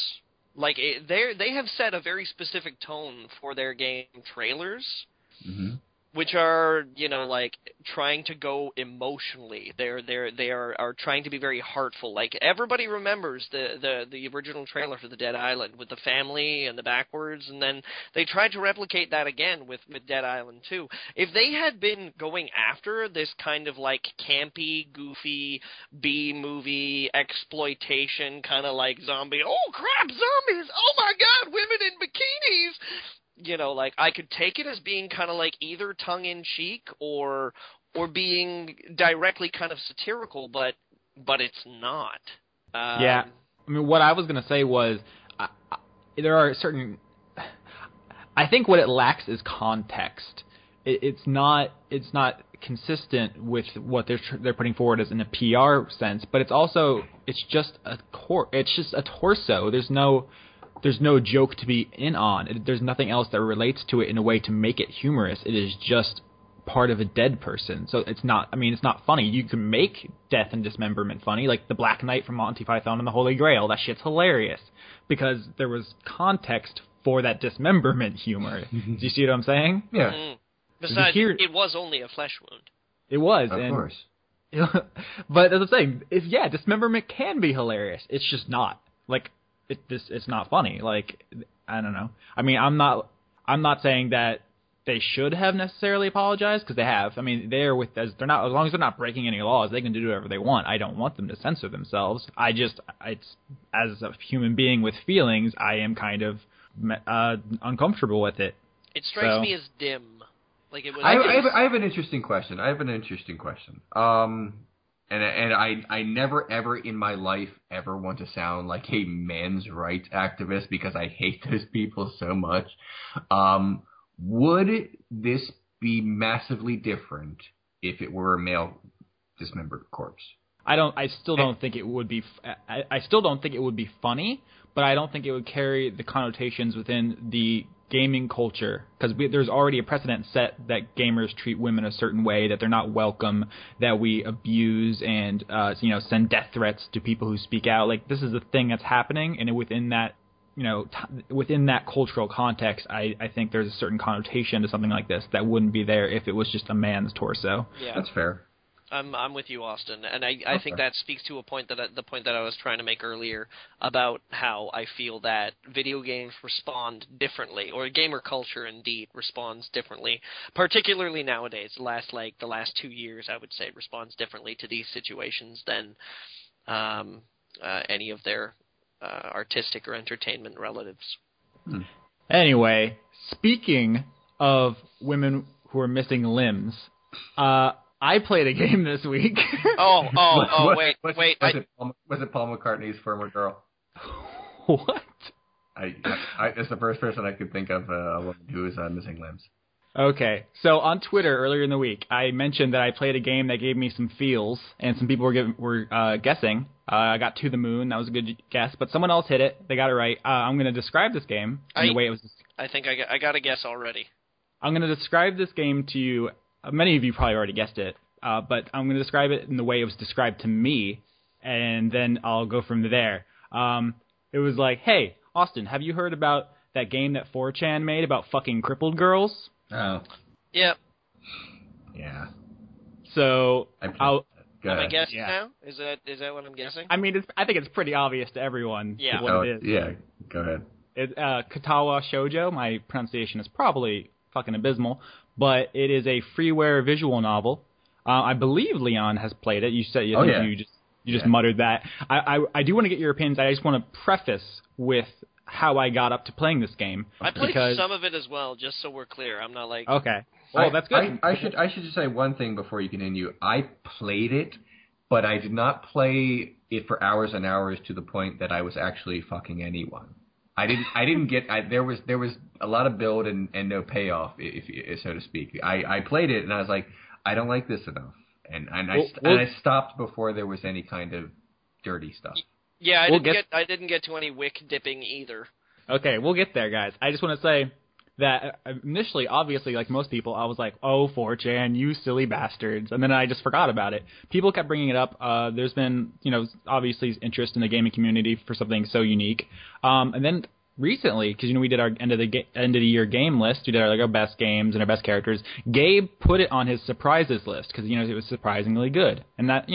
like they have set a very specific tone for their game trailers. Mm-hmm. Which are, like trying to go emotionally. They are trying to be very heartful. Like everybody remembers the original trailer for the Dead Island with the family and the backwards, and then they tried to replicate that again with Dead Island 2. If they had been going after this kind of like campy, goofy B-movie exploitation kind of like zombie, oh crap, zombies, oh my god, women in bikinis, like I could take it as being kind of like either tongue-in-cheek or being directly kind of satirical, but it's not. Yeah. I mean, what I was going to say was there are certain... I think what it lacks is context. It's not consistent with what they're putting forward as in a PR sense, but it's just a torso. There's no joke to be in on. There's nothing else that relates to it in a way to make it humorous. It is just part of a dead person. So it's not funny. You can make death and dismemberment funny, like the Black Knight from Monty Python and the Holy Grail. That shit's hilarious because there was context for that dismemberment humor. Do you see what I'm saying? Yeah. Mm. Besides, it was only a flesh wound. It was. Of course. But as I'm saying, dismemberment can be hilarious. It's just not. Like, it's not funny. Like, I don't know. I mean, I'm not saying that they should have necessarily apologized, because they have. I mean, as long as they're not breaking any laws, they can do whatever they want. I don't want them to censor themselves. As a human being with feelings, I am kind of uncomfortable with it. It strikes me as dim. Like it was. I have an interesting question. And I never ever in my life ever want to sound like a men's rights activist because I hate those people so much. Would this be massively different if it were a male dismembered corpse? I still don't think it would be. I still don't think it would be funny, but I don't think it would carry the connotations within the gaming culture, because there's already a precedent set that gamers treat women a certain way, that they're not welcome, that we abuse and send death threats to people who speak out. Like, this is a thing that's happening, and within that within that cultural context, I think there's a certain connotation to something like this that wouldn't be there if it was just a man's torso. Yeah, that's fair. I'm with you, Austin, and I think that speaks to the point that I was trying to make earlier about how I feel that video games respond differently, or gamer culture indeed responds differently, particularly nowadays. The last 2 years, I would say, responds differently to these situations than any of their artistic or entertainment relatives. Anyway, speaking of women who are missing limbs, I played a game this week. Wait. Was it Paul McCartney's former girl? What? It's the first person I could think of, a woman who is missing limbs. Okay, so on Twitter earlier in the week, I mentioned that I played a game that gave me some feels, and some people were guessing. I got To the Moon. That was a good guess, but someone else hit it. They got it right. I'm going to describe this game in the way it was. I think I got a guess already. I'm going to describe this game to you. Many of you probably already guessed it, but I'm going to describe it in the way it was described to me, and then I'll go from there. It was like, hey, Austin, have you heard about that game that 4chan made about fucking crippled girls? Oh. Yep. Yeah. So am I guessing now? Is that what I'm guessing? I mean, I think it's pretty obvious to everyone what it is. Yeah, go ahead. Katawa Shoujo. My pronunciation is probably fucking abysmal, but it is a freeware visual novel. I believe Leon has played it. You said you just muttered that. I do want to get your opinions. I just want to preface with how I got up to playing this game. I played some of it as well, just so we're clear. I'm not like... Okay. Well, that's good. I should just say one thing before you continue. I played it, but I did not play it for hours and hours to the point that I was actually fucking anyone. I didn't get. There was a lot of build and no payoff, if so to speak. I played it and I was like, I don't like this enough, and I stopped before there was any kind of dirty stuff. Yeah, I didn't get to any wick dipping either. Okay, we'll get there, guys. I just want to say that initially, obviously, like most people, I was like, oh, 4chan, you silly bastards. And then I just forgot about it. People kept bringing it up. There's been, obviously interest in the gaming community for something so unique. And then recently, because, we did our end of the year game list. We did our best games and our best characters. Gabe put it on his surprises list because, it was surprisingly good. And that,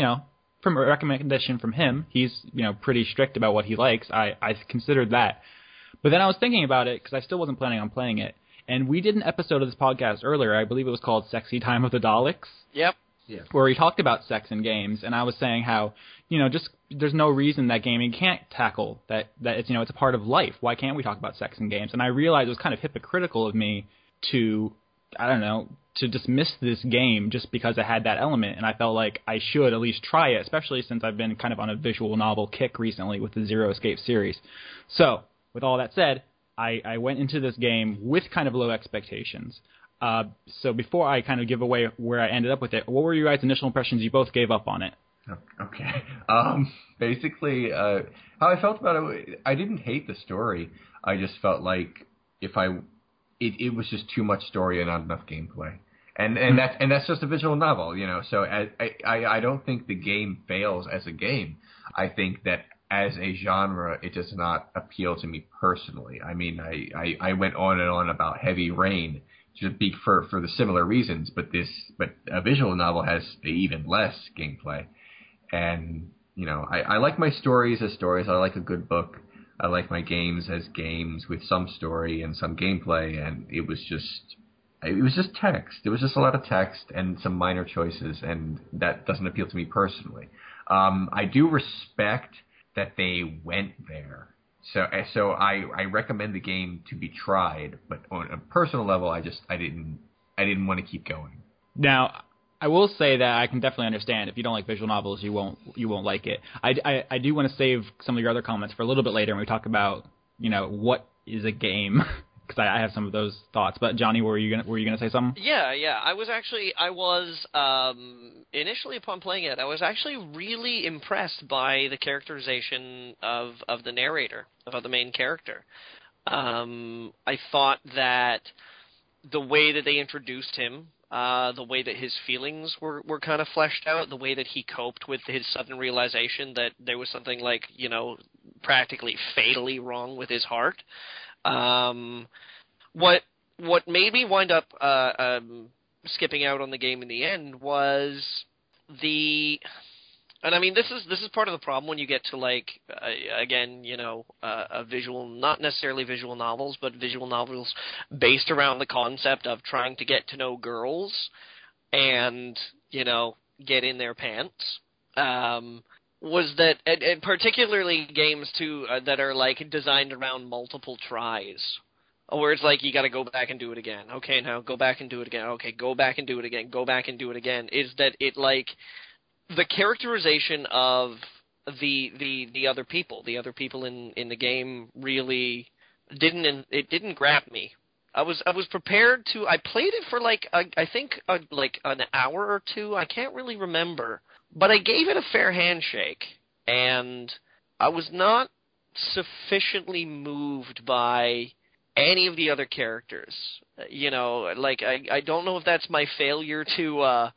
from a recommendation from him, he's, pretty strict about what he likes. I considered that. But then I was thinking about it because I still wasn't planning on playing it. And we did an episode of this podcast earlier. I believe it was called Sexy Time with the Daleks. Yep. Yeah. Where we talked about sex in games. And I was saying how, just there's no reason that gaming can't tackle that it's, it's a part of life. Why can't we talk about sex in games? And I realized it was kind of hypocritical of me to, to dismiss this game just because it had that element. And I felt like I should at least try it, especially since I've been kind of on a visual novel kick recently with the Zero Escape series. So, with all that said, I went into this game with kind of low expectations. So before I kind of give away where I ended up with it, what were your guys' initial impressions? You both gave up on it. Okay. Basically, how I felt about it, I didn't hate the story. I just felt like it was just too much story and not enough gameplay. And that's just a visual novel, So I don't think the game fails as a game. I think that as a genre, it does not appeal to me personally. I mean, I went on and on about Heavy Rain just for the similar reasons, but a visual novel has even less gameplay. And, I like my stories as stories. I like a good book. I like my games as games with some story and some gameplay, and it was just text. It was just a lot of text and some minor choices, and that doesn't appeal to me personally. I do respect that they went there. So I recommend the game to be tried, but on a personal level, I didn't want to keep going. Now, I will say that I can definitely understand if you don't like visual novels, you won't like it. I do want to save some of your other comments for a little bit later when we talk about what is a game. Because I have some of those thoughts, but Johnny, were you gonna say something? Yeah. I was initially upon playing it, I was actually really impressed by the characterization of the narrator, of the main character. I thought that the way that they introduced him, the way that his feelings were kind of fleshed out, the way that he coped with his sudden realization that there was something like practically fatally wrong with his heart. What made me wind up skipping out on the game in the end was and I mean this is part of the problem when you get to a visual, not necessarily visual novels, but visual novels based around the concept of trying to get to know girls and get in their pants. Was that, and particularly games too that are designed around multiple tries, where it's you got to go back and do it again. Okay, now go back and do it again. Okay, go back and do it again. Go back and do it again. Is that it? The characterization of the other people in the game really didn't grab me. I was prepared to. I played it for I think an hour or two. I can't really remember. But I gave it a fair handshake, and I was not sufficiently moved by any of the other characters. I don't know if that's my failure to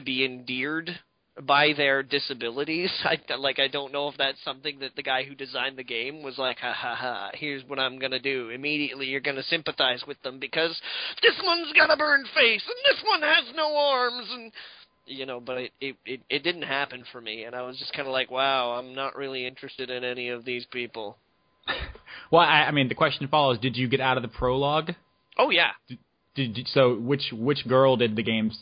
be endeared by their disabilities. I don't know if that's something that the guy who designed the game was like, ha ha ha, here's what I'm gonna do. Immediately you're gonna sympathize with them because this one's got a burned face, and this one has no arms, and... but it didn't happen for me, and I was just kind of wow, I'm not really interested in any of these people. Well, I mean, the question follows: did you get out of the prologue? Oh yeah. So which girl did the game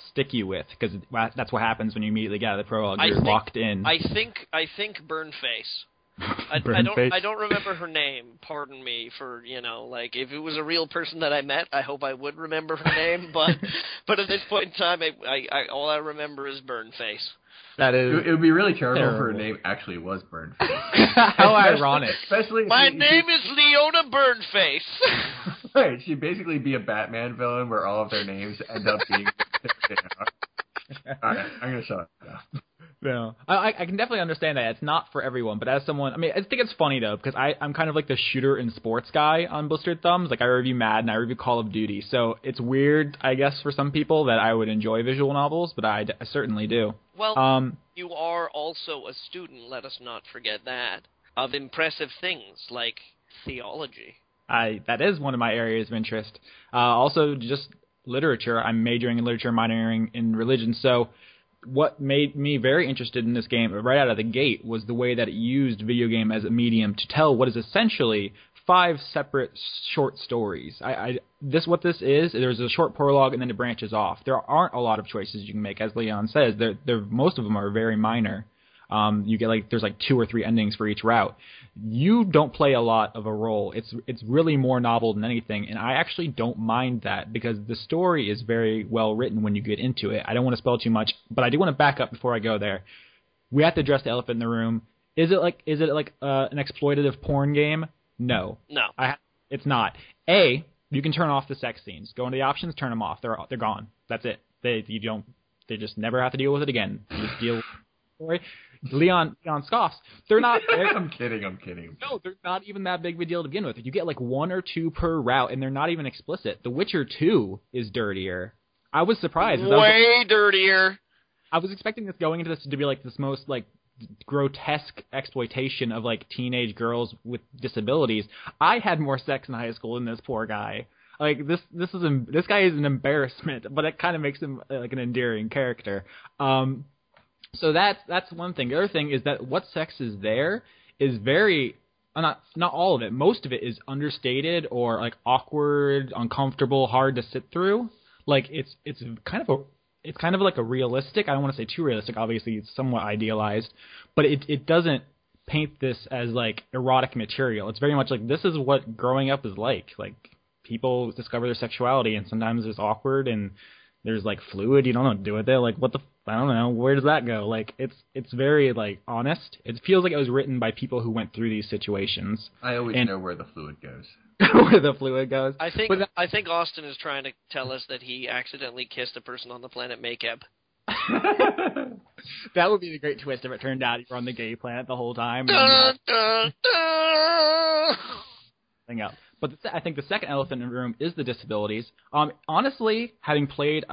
stick you with? Because that's what happens when you immediately get out of the prologue. You're locked in. I think Burnface. I don't remember her name. Pardon me for if it was a real person that I met, I hope I would remember her name. But at this point in time, I all I remember is Burnface. That is. It would be really terrible if her name actually was Burnface. How ironic! Especially my name is Leona Burnface. Right, she'd basically be a Batman villain where all of their names end up being. All right, I'm gonna shut up now. No, I can definitely understand that. It's not for everyone, but as someone, I mean, I think it's funny though, because I'm kind of like the shooter and sports guy on Blistered Thumbs. Like I review Madden, I review Call of Duty, so it's weird, I guess, for some people that I would enjoy visual novels, but I certainly do. Well, you are also a student, let us not forget that, of impressive things like theology. That is one of my areas of interest. Also, just literature. I'm majoring in literature, minoring in religion, so what made me very interested in this game right out of the gate was the way that it used video game as a medium to tell what is essentially 5 separate short stories. What this is, there's a short prologue and then it branches off. There aren't a lot of choices you can make, as Leon says. Most of them are very minor. You get there's 2 or 3 endings for each route. You don't play a lot of a role. It's really more novel than anything, and I actually don't mind that because the story is very well written when you get into it. I don't want to spoil too much, but I do want to back up before I go there. We have to address the elephant in the room. Is it like an exploitative porn game? No. It's not. You can turn off the sex scenes. Go into the options, turn them off. They're gone. That's it. They just never have to deal with it again. You just deal with the story. Leon scoffs. They're not. I'm kidding. No, they're not even that big of a deal to begin with. You get 1 or 2 per route, and they're not even explicit. The Witcher 2 is dirtier. I was surprised. Way dirtier. I was expecting this going into this to be this most grotesque exploitation of teenage girls with disabilities. I had more sex in high school than this poor guy. This guy is an embarrassment, but it kind of makes him an endearing character. So that's one thing. The other thing is that what sex is there is very not all of it. Most of it is understated or awkward, uncomfortable, hard to sit through. It's kind of like a realistic. I don't want to say too realistic. Obviously, it's somewhat idealized, but it doesn't paint this as erotic material. It's very much this is what growing up is like. People discover their sexuality, and sometimes it's awkward and there's fluid. You don't know what to do with it. I don't know. Where does that go? It's very honest. It feels like it was written by people who went through these situations. I always know where the fluid goes. Where the fluid goes. I think Austin is trying to tell us that he accidentally kissed a person on the planet Makeb. That would be the great twist if it turned out you were on the gay planet the whole time. Thing up. But I think the second elephant in the room is the disabilities. Honestly, having played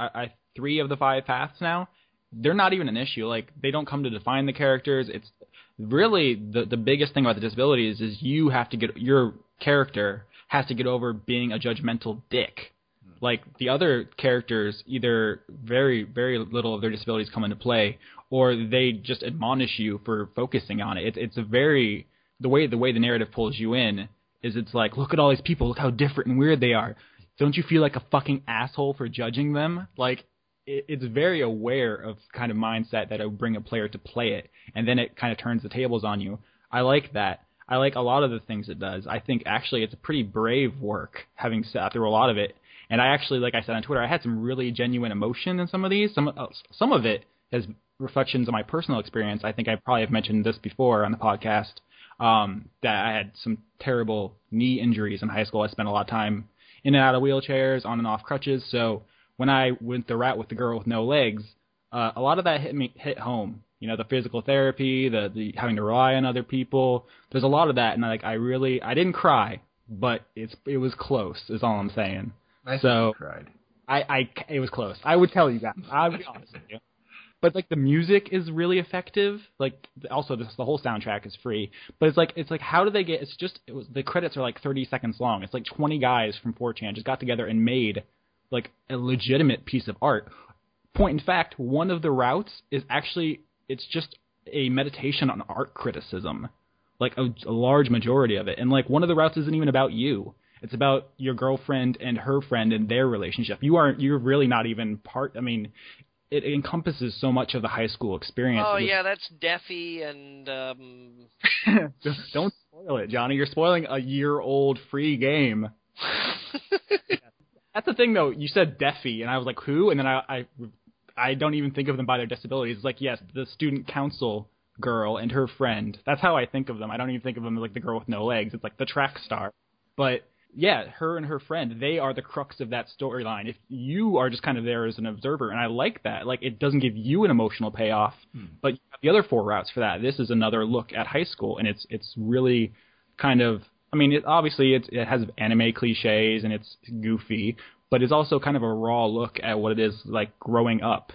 3 of the 5 paths now, they're not even an issue. They don't come to define the characters. It's really the biggest thing about the disabilities is your character has to get over being a judgmental dick. The other characters, either very, very little of their disabilities come into play, or they just admonish you for focusing on it. It's a very the way the narrative pulls you in is it's look at all these people, look how different and weird they are. Don't you feel like a fucking asshole for judging them? It's very aware of kind of mindset that would bring a player to play it, and then it kind of turns the tables on you. I like that. I like a lot of the things it does. I think actually it's a pretty brave work, having sat through a lot of it. And I actually, like I said on Twitter, I had some really genuine emotion in some of these. Some of it is reflections of my personal experience. I think I probably have mentioned this before on the podcast, that I had some terrible knee injuries in high school. I spent a lot of time in and out of wheelchairs, on and off crutches. So when I went the route with the girl with no legs, a lot of that hit home. The physical therapy, the having to rely on other people. There's a lot of that, and I didn't cry, but it was close. Is all I'm saying. I cried. It was close. I would tell you that. I'll be honest with you. But the music is really effective. Also the whole soundtrack is free. But it's how do they get? The credits are 30 seconds long. It's 20 guys from 4chan just got together and made a legitimate piece of art. Point in fact, one of the routes is actually it's just a meditation on art criticism, a large majority of it. And one of the routes isn't even about you. It's about your girlfriend and her friend and their relationship. You're really not even part. I mean, it encompasses so much of the high school experience. Oh yeah, that's Deafy and. Don't spoil it, Johnny. You're spoiling a year-old free game. That's the thing, though. You said Deafy, and I was like, who? And then I don't even think of them by their disabilities. It's yes, the student council girl and her friend. That's how I think of them. I don't even think of them as the girl with no legs. It's the track star. But yeah, her and her friend, they are the crux of that storyline. If you are just kind of there as an observer, and I like that. Like, it doesn't give you an emotional payoff, but you have the other 4 routes for that. This is another look at high school, and it's really kind of, I mean, it has anime cliches, and it's goofy, but it's also kind of a raw look at what it is like growing up.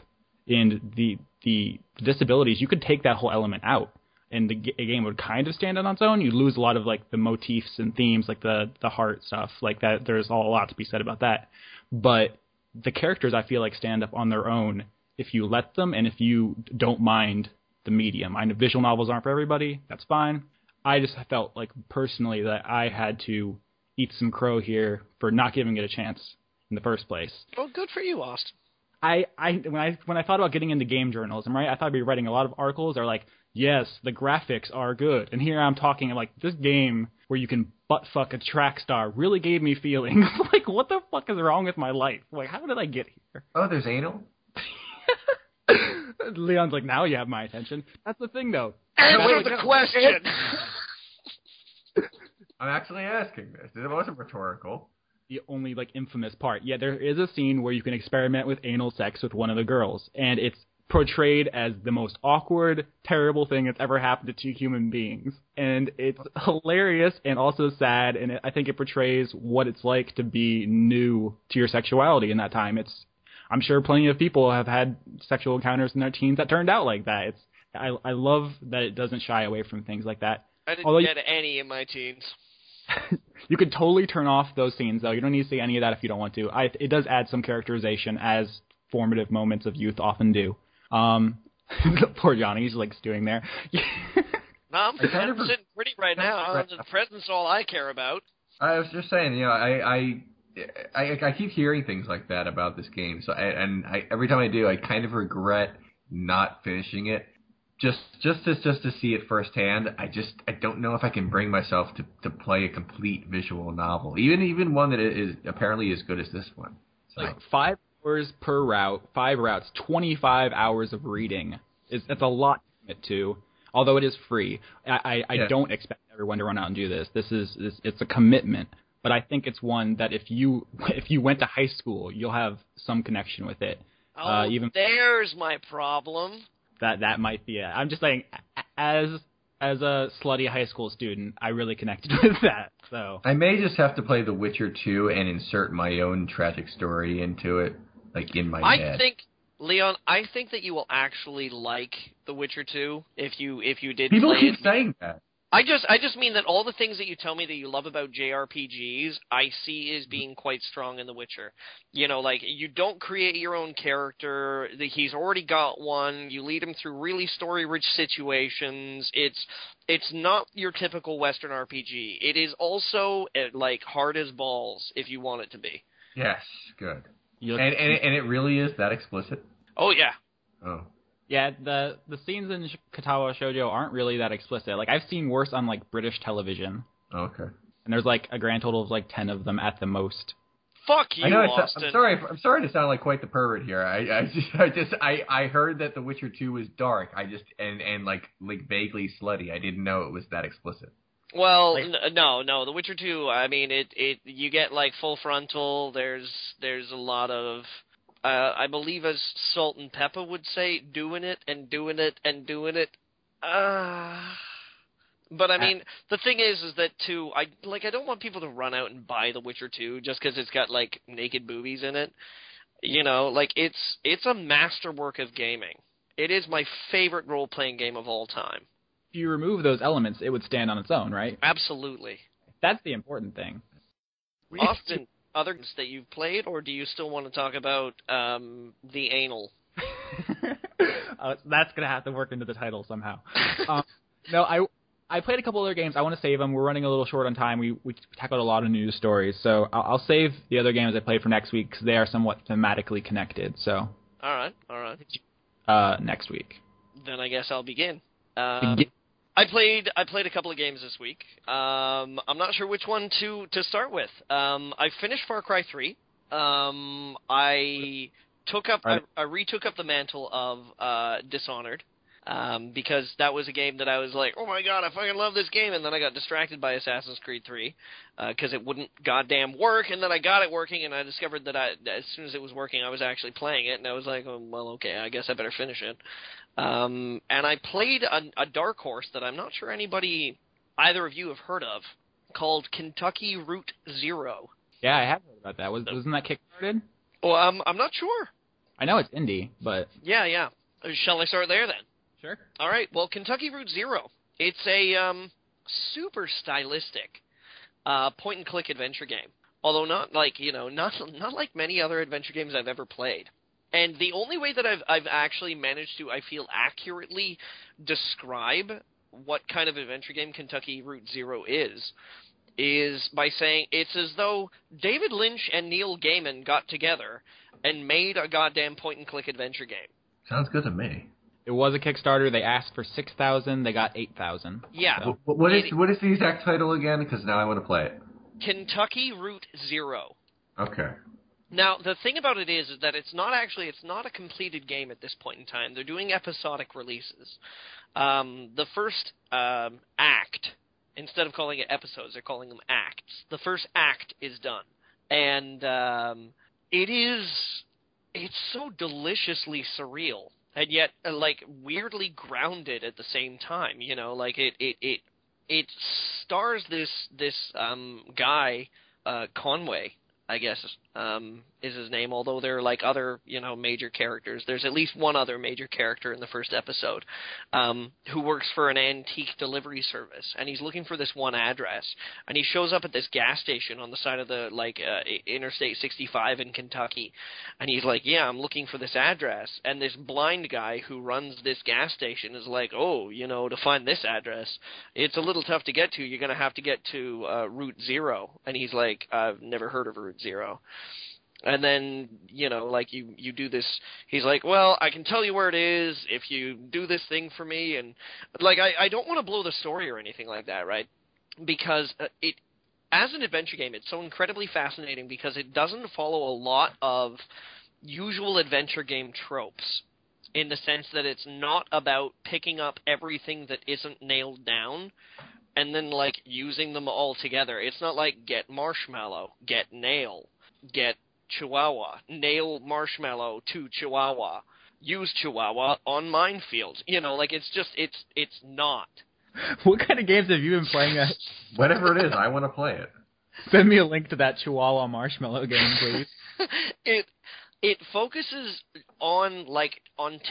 And the disabilities, you could take that whole element out, and the game would kind of stand on its own. You'd lose a lot of like the motifs and themes, like the heart stuff, like that. There's a lot to be said about that. But the characters, I feel like, stand up on their own if you let them, and if you don't mind the medium. I know visual novels aren't for everybody. That's fine. I just felt like personally that I had to eat some crow here for not giving it a chance in the first place. Well, good for you, Austin. When I thought about getting into game journalism, right, I thought I'd be writing a lot of articles that are like, yes, the graphics are good. And here I'm talking like, this game where you can butt fuck a track star really gave me feelings. Like, what the fuck is wrong with my life? Like, how did I get here? Oh, there's anal? Leon's like, now you have my attention. That's the thing, though. Answer the question! I'm actually asking this. It wasn't rhetorical. The only, like, infamous part. Yeah, there is a scene where you can experiment with anal sex with one of the girls, and it's portrayed as the most awkward, terrible thing that's ever happened to 2 human beings. And it's hilarious and also sad, and I think it portrays what it's like to be new to your sexuality in that time. I'm sure plenty of people have had sexual encounters in their teens that turned out like that. I love that it doesn't shy away from things like that. I didn't get any in my teens. You could totally turn off those scenes, though. You don't need to see any of that if you don't want to. It does add some characterization, as formative moments of youth often do. Poor Johnny, he's like stewing there. No, I'm sitting pretty right now. The present's all I care about. I was just saying, you know, I keep hearing things like that about this game. So every time I do, I kind of regret not finishing it. Just to see it firsthand, I don't know if I can bring myself to play a complete visual novel, even one that is apparently as good as this one. So. Like 5 hours per route, 5 routes, 25 hours of reading. That's a lot to commit to. Although it is free, I don't expect everyone to run out and do this. It's a commitment, but I think it's one that if you went to high school, you'll have some connection with it. Oh, there's my problem. That might be it. I'm just saying, as a slutty high school student, I really connected with that. So I may just have to play The Witcher 2 and insert my own tragic story into it, like in my head. Leon, I think that you will actually like The Witcher 2 if you did. People play keep it. saying that. I just mean that all the things that you tell me that you love about JRPGs, I see as being quite strong in The Witcher. You know, like, you don't create your own character. He's already got one. You lead him through really story-rich situations. It's not your typical Western RPG. It is also, like, hard as balls, if you want it to be. Yes, good. And it really is that explicit? Oh, yeah. Oh. Yeah, the scenes in Katawa Shoujo aren't really that explicit. Like, I've seen worse on, like, British television. Okay. And there's, like, a grand total of, like, 10 of them at the most. Fuck you, Austin. I'm sorry to sound like quite the pervert here. I heard that The Witcher 2 was dark. And like vaguely slutty. I didn't know it was that explicit. Well, no. The Witcher 2, I mean, you get, like, full frontal. There's a lot of... I believe, as Salt and Pepper would say, doing it and doing it and doing it. But I mean, the thing is that too, I don't want people to run out and buy The Witcher 2 just because it's got like naked boobies in it. You know, like it's a masterwork of gaming. It is my favorite role-playing game of all time. If you remove those elements, it would stand on its own, right? Absolutely. That's the important thing. Austin, other games that you've played, or do you still want to talk about the anal? That's going to have to work into the title somehow. No, I played a couple other games. I want to save them. We're running a little short on time. We tackled a lot of news stories, so I'll save the other games I played for next week because they are somewhat thematically connected. So. All right. Next week. Then I guess I'll begin. I played a couple of games this week. I'm not sure which one to start with. I finished Far Cry 3. I retook up the mantle of Dishonored. because that was a game that I was like, oh my god, I fucking love this game, and then I got distracted by Assassin's Creed 3 because it wouldn't goddamn work, and then I got it working, and I discovered that as soon as it was working, I was actually playing it, and I was like, oh, well, okay, I guess I better finish it. And I played a dark horse that I'm not sure either of you have heard of, called Kentucky Route Zero. Yeah, I have heard about that. Wasn't that kickstarted? Well, I'm not sure. I know it's indie, but... Yeah. Shall I start there, then? Sure. All right. Well, Kentucky Route Zero. It's a super stylistic point-and-click adventure game. Although not like many other adventure games I've ever played. And the only way that I've actually managed to, I feel, accurately describe what kind of adventure game Kentucky Route Zero is by saying it's as though David Lynch and Neil Gaiman got together and made a goddamn point-and-click adventure game. Sounds good to me. It was a Kickstarter. They asked for 6,000. They got 8,000. Yeah. So. What is the exact title again? Because now I want to play it. Kentucky Route Zero. Okay. Now, the thing about it is that it's not a completed game at this point in time. They're doing episodic releases. The first act, instead of calling it episodes, they're calling them acts. The first act is done. And it's so deliciously surreal, and yet like weirdly grounded at the same time. You know, like it stars this guy, Conway, I guess, is his name, although there are, like, other, major characters. There's at least one other major character in the first episode who works for an antique delivery service, and he's looking for this one address, and he shows up at this gas station on the side of the, Interstate 65 in Kentucky, and he's like, yeah, I'm looking for this address, and this blind guy who runs this gas station is like, oh, to find this address, it's a little tough to get to. You're going to have to get to Route Zero, and he's like, I've never heard of Route Zero. And then, you do this, he's like, well, I can tell you where it is if you do this thing for me, and, I don't want to blow the story or anything like that, right? Because as an adventure game, it's so incredibly fascinating because it doesn't follow a lot of usual adventure game tropes, in the sense that it's not about picking up everything that isn't nailed down and then, using them all together. It's not like get Marshmallow, get Nail, get Chihuahua, nail Marshmallow to Chihuahua, use Chihuahua on Minefield. It's not. What kind of games have you been playing? Whatever it is, I want to play it. Send me a link to that Chihuahua Marshmallow game, please. It focuses on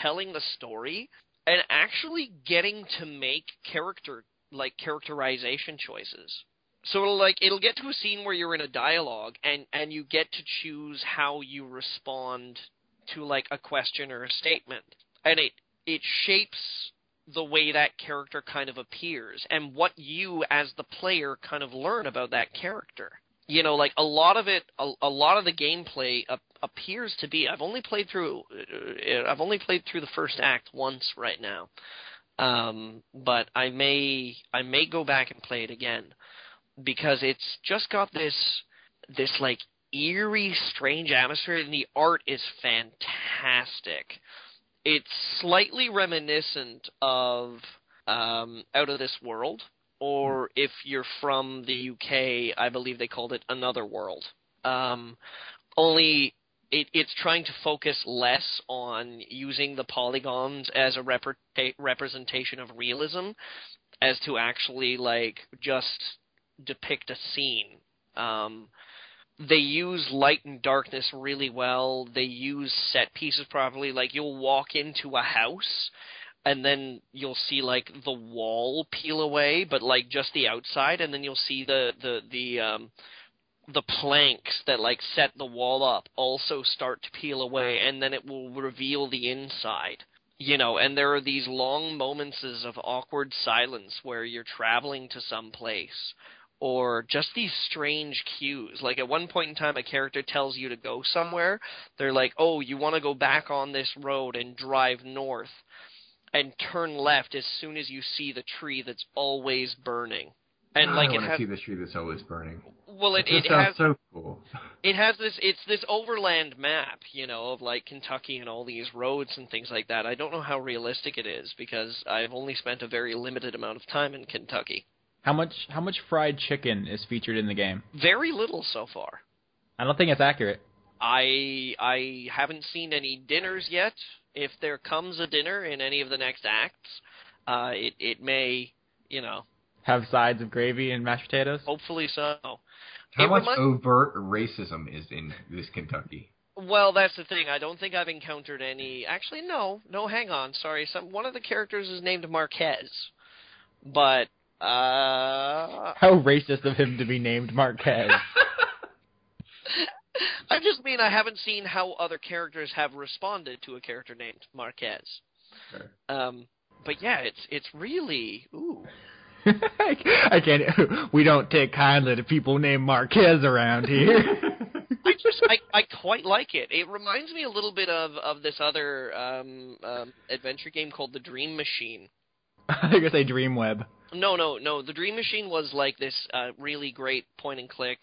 telling the story and actually getting to make characterization choices. So it'll get to a scene where you're in a dialogue and you get to choose how you respond to a question or a statement. And it shapes the way that character kind of appears and what you as the player kind of learn about that character. A lot of the gameplay appears to be. I've only played through the first act once right now, but I may go back and play it again because it's just got this eerie, strange atmosphere, and the art is fantastic. It's slightly reminiscent of Out of This World. Or if you're from the UK, I believe they called it Another World. Only it's trying to focus less on using the polygons as a representation of realism as to actually, just depict a scene. They use light and darkness really well. They use set pieces properly. You'll walk into a house, and then you'll see the wall peel away, but just the outside, and then you'll see the planks that set the wall up also start to peel away, and then it will reveal the inside. And there are these long moments of awkward silence where you're traveling to some place, or just these strange cues. At one point in time, a character tells you to go somewhere. They're like, oh, you want to go back on this road and drive north and turn left as soon as you see the tree that's always burning. And I it want to has, see the street that's always burning. well, It it just sounds has, so cool. it has this overland map, of Kentucky and all these roads and things like that. I don't know how realistic it is because I've only spent a very limited amount of time in Kentucky. How much fried chicken is featured in the game? Very little so far. I don't think it's accurate. I haven't seen any dinners yet. If there comes a dinner in any of the next acts, it may, Have sides of gravy and mashed potatoes? hopefully so. How much overt racism is in this Kentucky? Well, that's the thing. I don't think I've encountered any. Actually, no, hang on. Sorry, one of the characters is named Marquez, but How racist of him to be named Marquez. I just mean I haven't seen how other characters have responded to a character named Marquez. Sure. But yeah, it's really ooh. I can't. We don't take kindly to people named Marquez around here. I quite like it. It reminds me a little bit of this other adventure game called The Dream Machine. I think I say Dreamweb. No. The Dream Machine was like this really great point and click.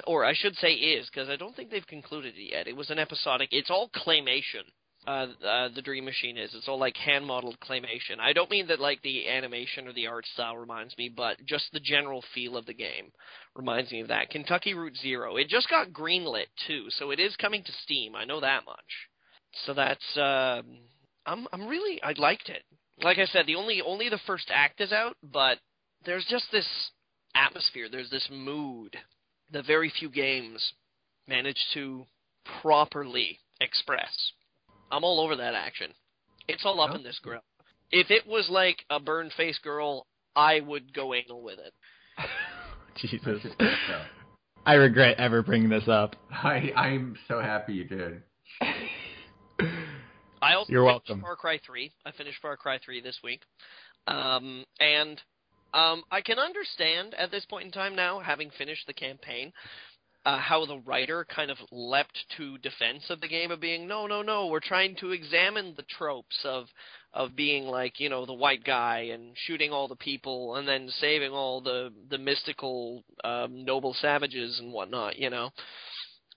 Or I should say is, because I don't think they've concluded it yet. It was an episodic. It's all claymation. The Dream Machine is. It's all like hand-modeled claymation. I don't mean that like the animation or the art style reminds me, but just the general feel of the game reminds me of that. Kentucky Route Zero. It just got greenlit too, so it is coming to Steam. I know that much. So that's I liked it. Like I said, only the first act is out, but there's just this atmosphere. There's this mood that very few games manage to properly express. I'm all over that action. It's all up in this grill. If it was like a burn-faced girl, I would go anal with it. Jesus. I regret ever bringing this up. I'm so happy you did. I also You're finished welcome. Far Cry 3. I finished Far Cry 3 this week. I can understand at this point in time now, having finished the campaign, how the writer kind of leapt to defense of the game of being, no, we're trying to examine the tropes of being like, the white guy and shooting all the people and then saving all the mystical noble savages and whatnot,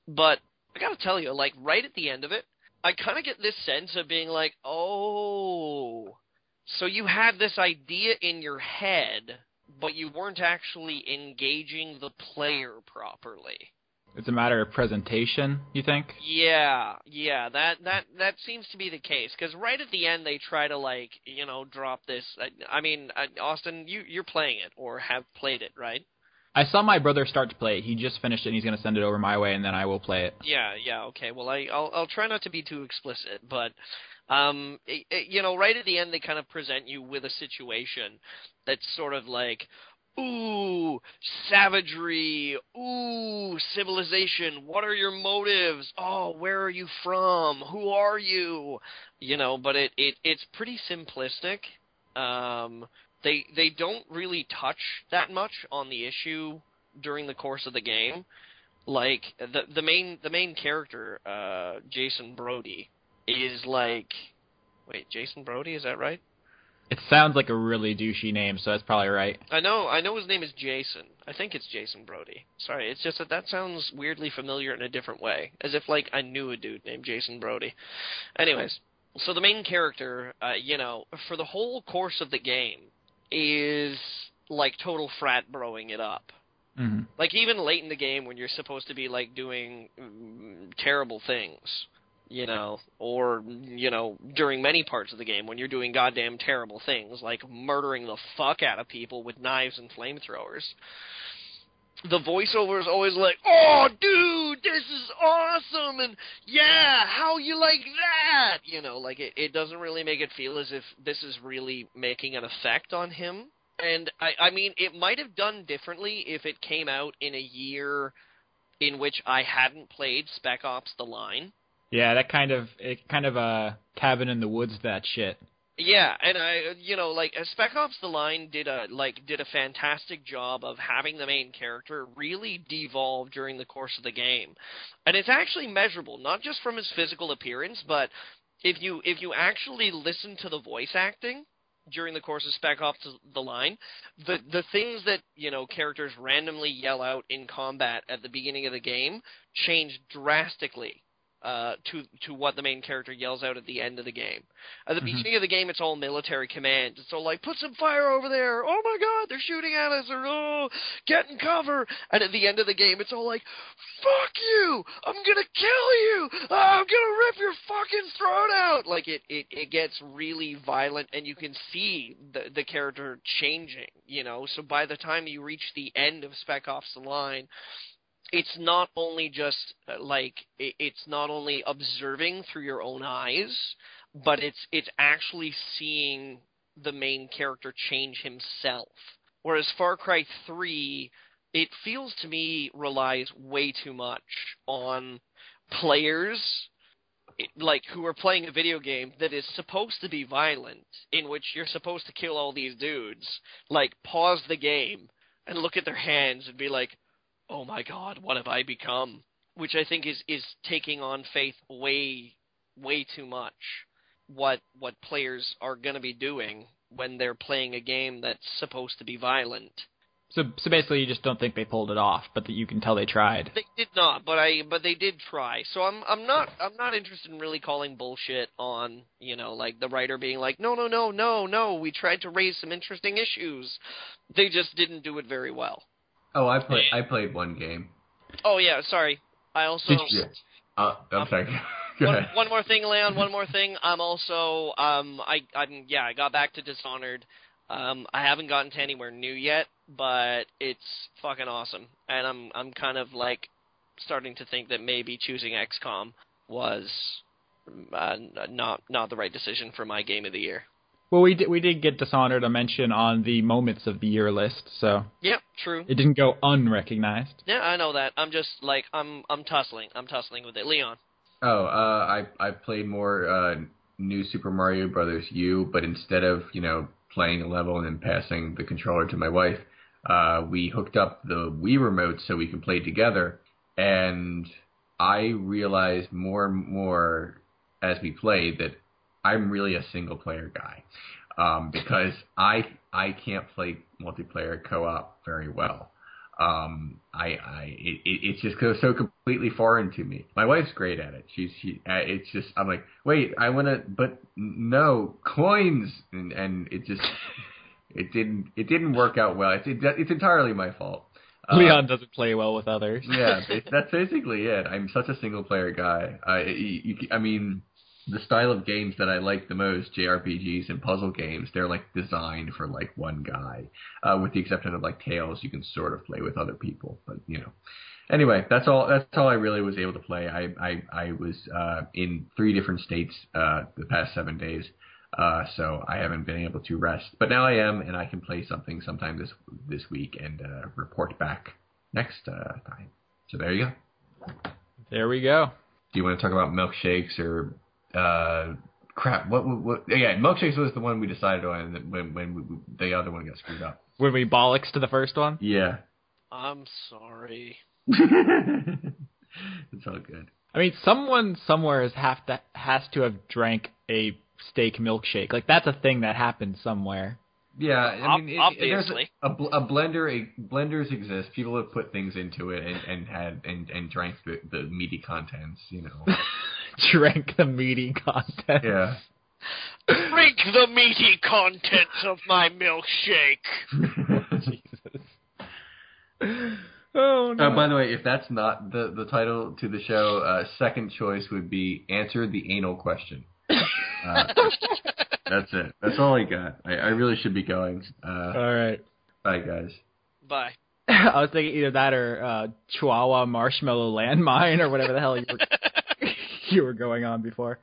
But I gotta tell you, like, right at the end of it, I kind of get this sense of being like, oh, so you had this idea in your head, but you weren't actually engaging the player properly. It's a matter of presentation, you think? Yeah, that seems to be the case, because right at the end they try to, like, drop this. I mean, Austin, you're playing it, or have played it, right? I saw my brother start to play it. He just finished it, and he's going to send it over my way, and then I will play it. Yeah, okay. Well, I'll try not to be too explicit, but, right at the end they kind of present you with a situation that's sort of like, ooh, savagery, ooh, civilization, what are your motives? Oh, where are you from? Who are you? But it's pretty simplistic. They don't really touch that much on the issue during the course of the game. Like the main character, Jason Brody, is like, wait, Jason Brody, is that right? It sounds like a really douchey name, so that's probably right. I know his name is Jason. I think it's Jason Brody. Sorry, it's just that sounds weirdly familiar in a different way, as if like I knew a dude named Jason Brody. Anyways, so the main character, for the whole course of the game, is like total frat broing it up. Mm-hmm. Like even late in the game when you're supposed to be like doing terrible things, or during many parts of the game when you're doing goddamn terrible things like murdering the fuck out of people with knives and flamethrowers. The voiceover is always like, oh, dude, this is awesome, and yeah, how you like that? Like it doesn't really make it feel as if this is really making an effect on him. And I mean, it might have done differently if it came out in a year in which I hadn't played Spec Ops: The Line. Yeah, that kind of cabin in the woods, that shit. Yeah, and Spec Ops: The Line did a fantastic job of having the main character really devolve during the course of the game, and it's actually measurable, not just from his physical appearance, but if you actually listen to the voice acting, during the course of Spec Ops The Line, the things that, characters randomly yell out in combat at the beginning of the game change drastically to what the main character yells out at the end of the game. At the beginning of the game, it's all military commands. It's all like, put some fire over there. Oh my God, they're shooting at us. Or, oh, get in cover. And at the end of the game, it's all like, fuck you. I'm going to kill you. I'm going to rip your fucking throat out. Like, it gets really violent, and you can see the character changing, So by the time you reach the end of Spec Ops The Line, it's not only just it's not only observing through your own eyes, but it's actually seeing the main character change himself. Whereas Far Cry 3, it feels to me relies way too much on players who are playing a video game that is supposed to be violent, in which you're supposed to kill all these dudes, pause the game and look at their hands and be like, oh my God, what have I become? Which I think is taking on faith way too much. What players are going to be doing when they're playing a game that's supposed to be violent. So basically, you just don't think they pulled it off, but that you can tell they tried. They did not, but they did try. So I'm not interested in really calling bullshit on the writer being like, no, we tried to raise some interesting issues. They just didn't do it very well. Oh, I played one game. Oh yeah, sorry. I also. I'm sorry. One more thing, Leon. One more thing. I'm also I got back to Dishonored. I haven't gotten to anywhere new yet, but it's fucking awesome, and I'm kind of starting to think that maybe choosing XCOM was not the right decision for my game of the year. Well, we did get Dishonored a mention on the Moments of the Year list, so... Yep, true. It didn't go unrecognized. Yeah, I know that. I'm just, I'm tussling. I'm tussling with it. Leon. Oh, I played more New Super Mario Brothers U, but instead of, playing a level and then passing the controller to my wife, we hooked up the Wii remote so we could play together, and I realized more and more as we played that I'm really a single-player guy, because I can't play multiplayer co-op very well. It just goes so completely foreign to me. My wife's great at it. It's just I'm like, wait, I want to, but no coins, and it didn't work out well. It's entirely my fault. Leon doesn't play well with others. Yeah, that's basically it. I'm such a single-player guy. I mean. The style of games that I like the most, JRPGs and puzzle games, they're designed for one guy. With the exception of Tales, you can sort of play with other people, but Anyway, that's all I really was able to play. I was in 3 different states the past 7 days, so I haven't been able to rest. But now I am, and I can play something sometime this week and report back next time. So there you go. There we go. Do you want to talk about milkshakes or? Crap. What? Yeah, milkshakes was the one we decided on when the other one got screwed up. When we bollocks to the first one? Yeah. I'm sorry. It's all good. I mean, someone somewhere has to have drank a steak milkshake. That's a thing that happened somewhere. Yeah, I mean, obviously, a blender. Blenders exist. People have put things into it and drank the meaty contents. Drank the meaty content. Yeah. Drink the meaty contents of my milkshake. Jesus. Oh no. By the way, if that's not the title to the show, second choice would be answer the anal question. That's it. That's all I got. I really should be going. All right. Bye, guys. Bye. I was thinking either that or Chihuahua Marshmallow Landmine or whatever the hell you were going on before.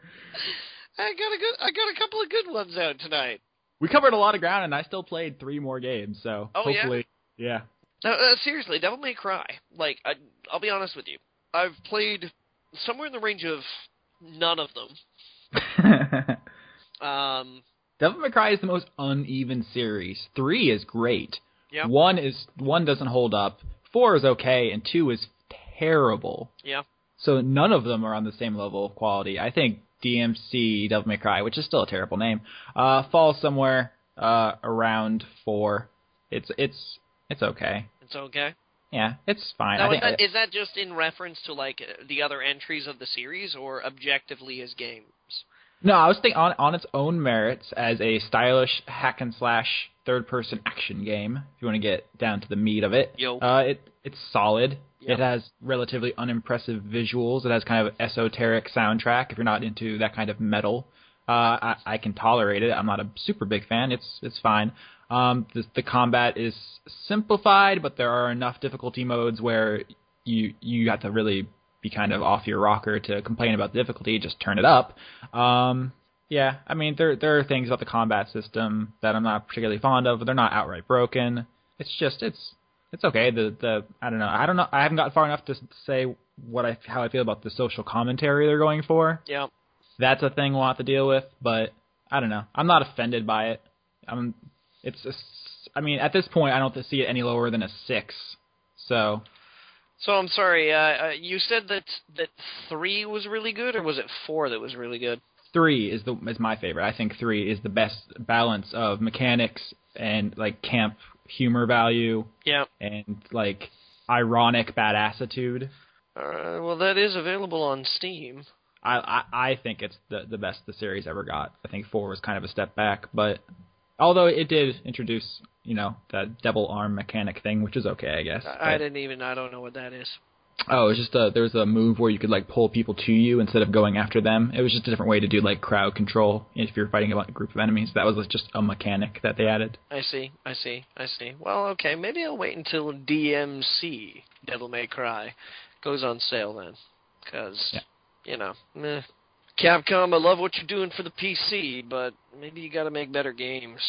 I got a couple of good ones out tonight. We covered a lot of ground, and I still played 3 more games, so hopefully, yeah. Seriously, Devil May Cry. I'll be honest with you. I've played somewhere in the range of none of them. Devil May Cry is the most uneven series. 3 is great. Yeah. 1 doesn't hold up. 4 is okay, and 2 is terrible. Yeah. So none of them are on the same level of quality. I think DMC Devil May Cry, which is still a terrible name, falls somewhere around 4. It's okay. It's okay. Yeah, it's fine. Now, I think is that just in reference to like the other entries of the series, or objectively as games? No, I was thinking on its own merits as a stylish hack and slash third-person action game. If you want to get down to the meat of it, Yo. It's solid. Yep. It has relatively unimpressive visuals. It has kind of esoteric soundtrack. If you're not into that kind of metal, I can tolerate it. I'm not a super big fan. It's fine. The combat is simplified, but there are enough difficulty modes where you have to really be kind of off your rocker to complain about the difficulty. Just turn it up. Yeah, I mean there are things about the combat system that I'm not particularly fond of, but they're not outright broken. It's just it's okay. I don't know. I haven't gotten far enough to say how I feel about the social commentary they're going for. Yeah. That's a thing we'll have to deal with, but I don't know. I'm not offended by it. I mean, at this point, I don't see it any lower than a 6. So I'm sorry. You said that 3 was really good, or was it 4 that was really good? 3 is my favorite. I think 3 is the best balance of mechanics and like camp humor value. Yeah. And like ironic badassitude. Well, that is available on Steam. I think it's the best the series ever got. I think 4 was kind of a step back, but although it did introduce, that double arm mechanic thing, which is okay, I guess. I don't know what that is. Oh, it was just there was a move where you could like pull people to you instead of going after them. It was just a different way to do like crowd control if you're fighting a group of enemies. That was just a mechanic that they added. I see. Well, okay, maybe I'll wait until DMC, Devil May Cry, goes on sale then, because Capcom, I love what you're doing for the PC, but maybe you got to make better games.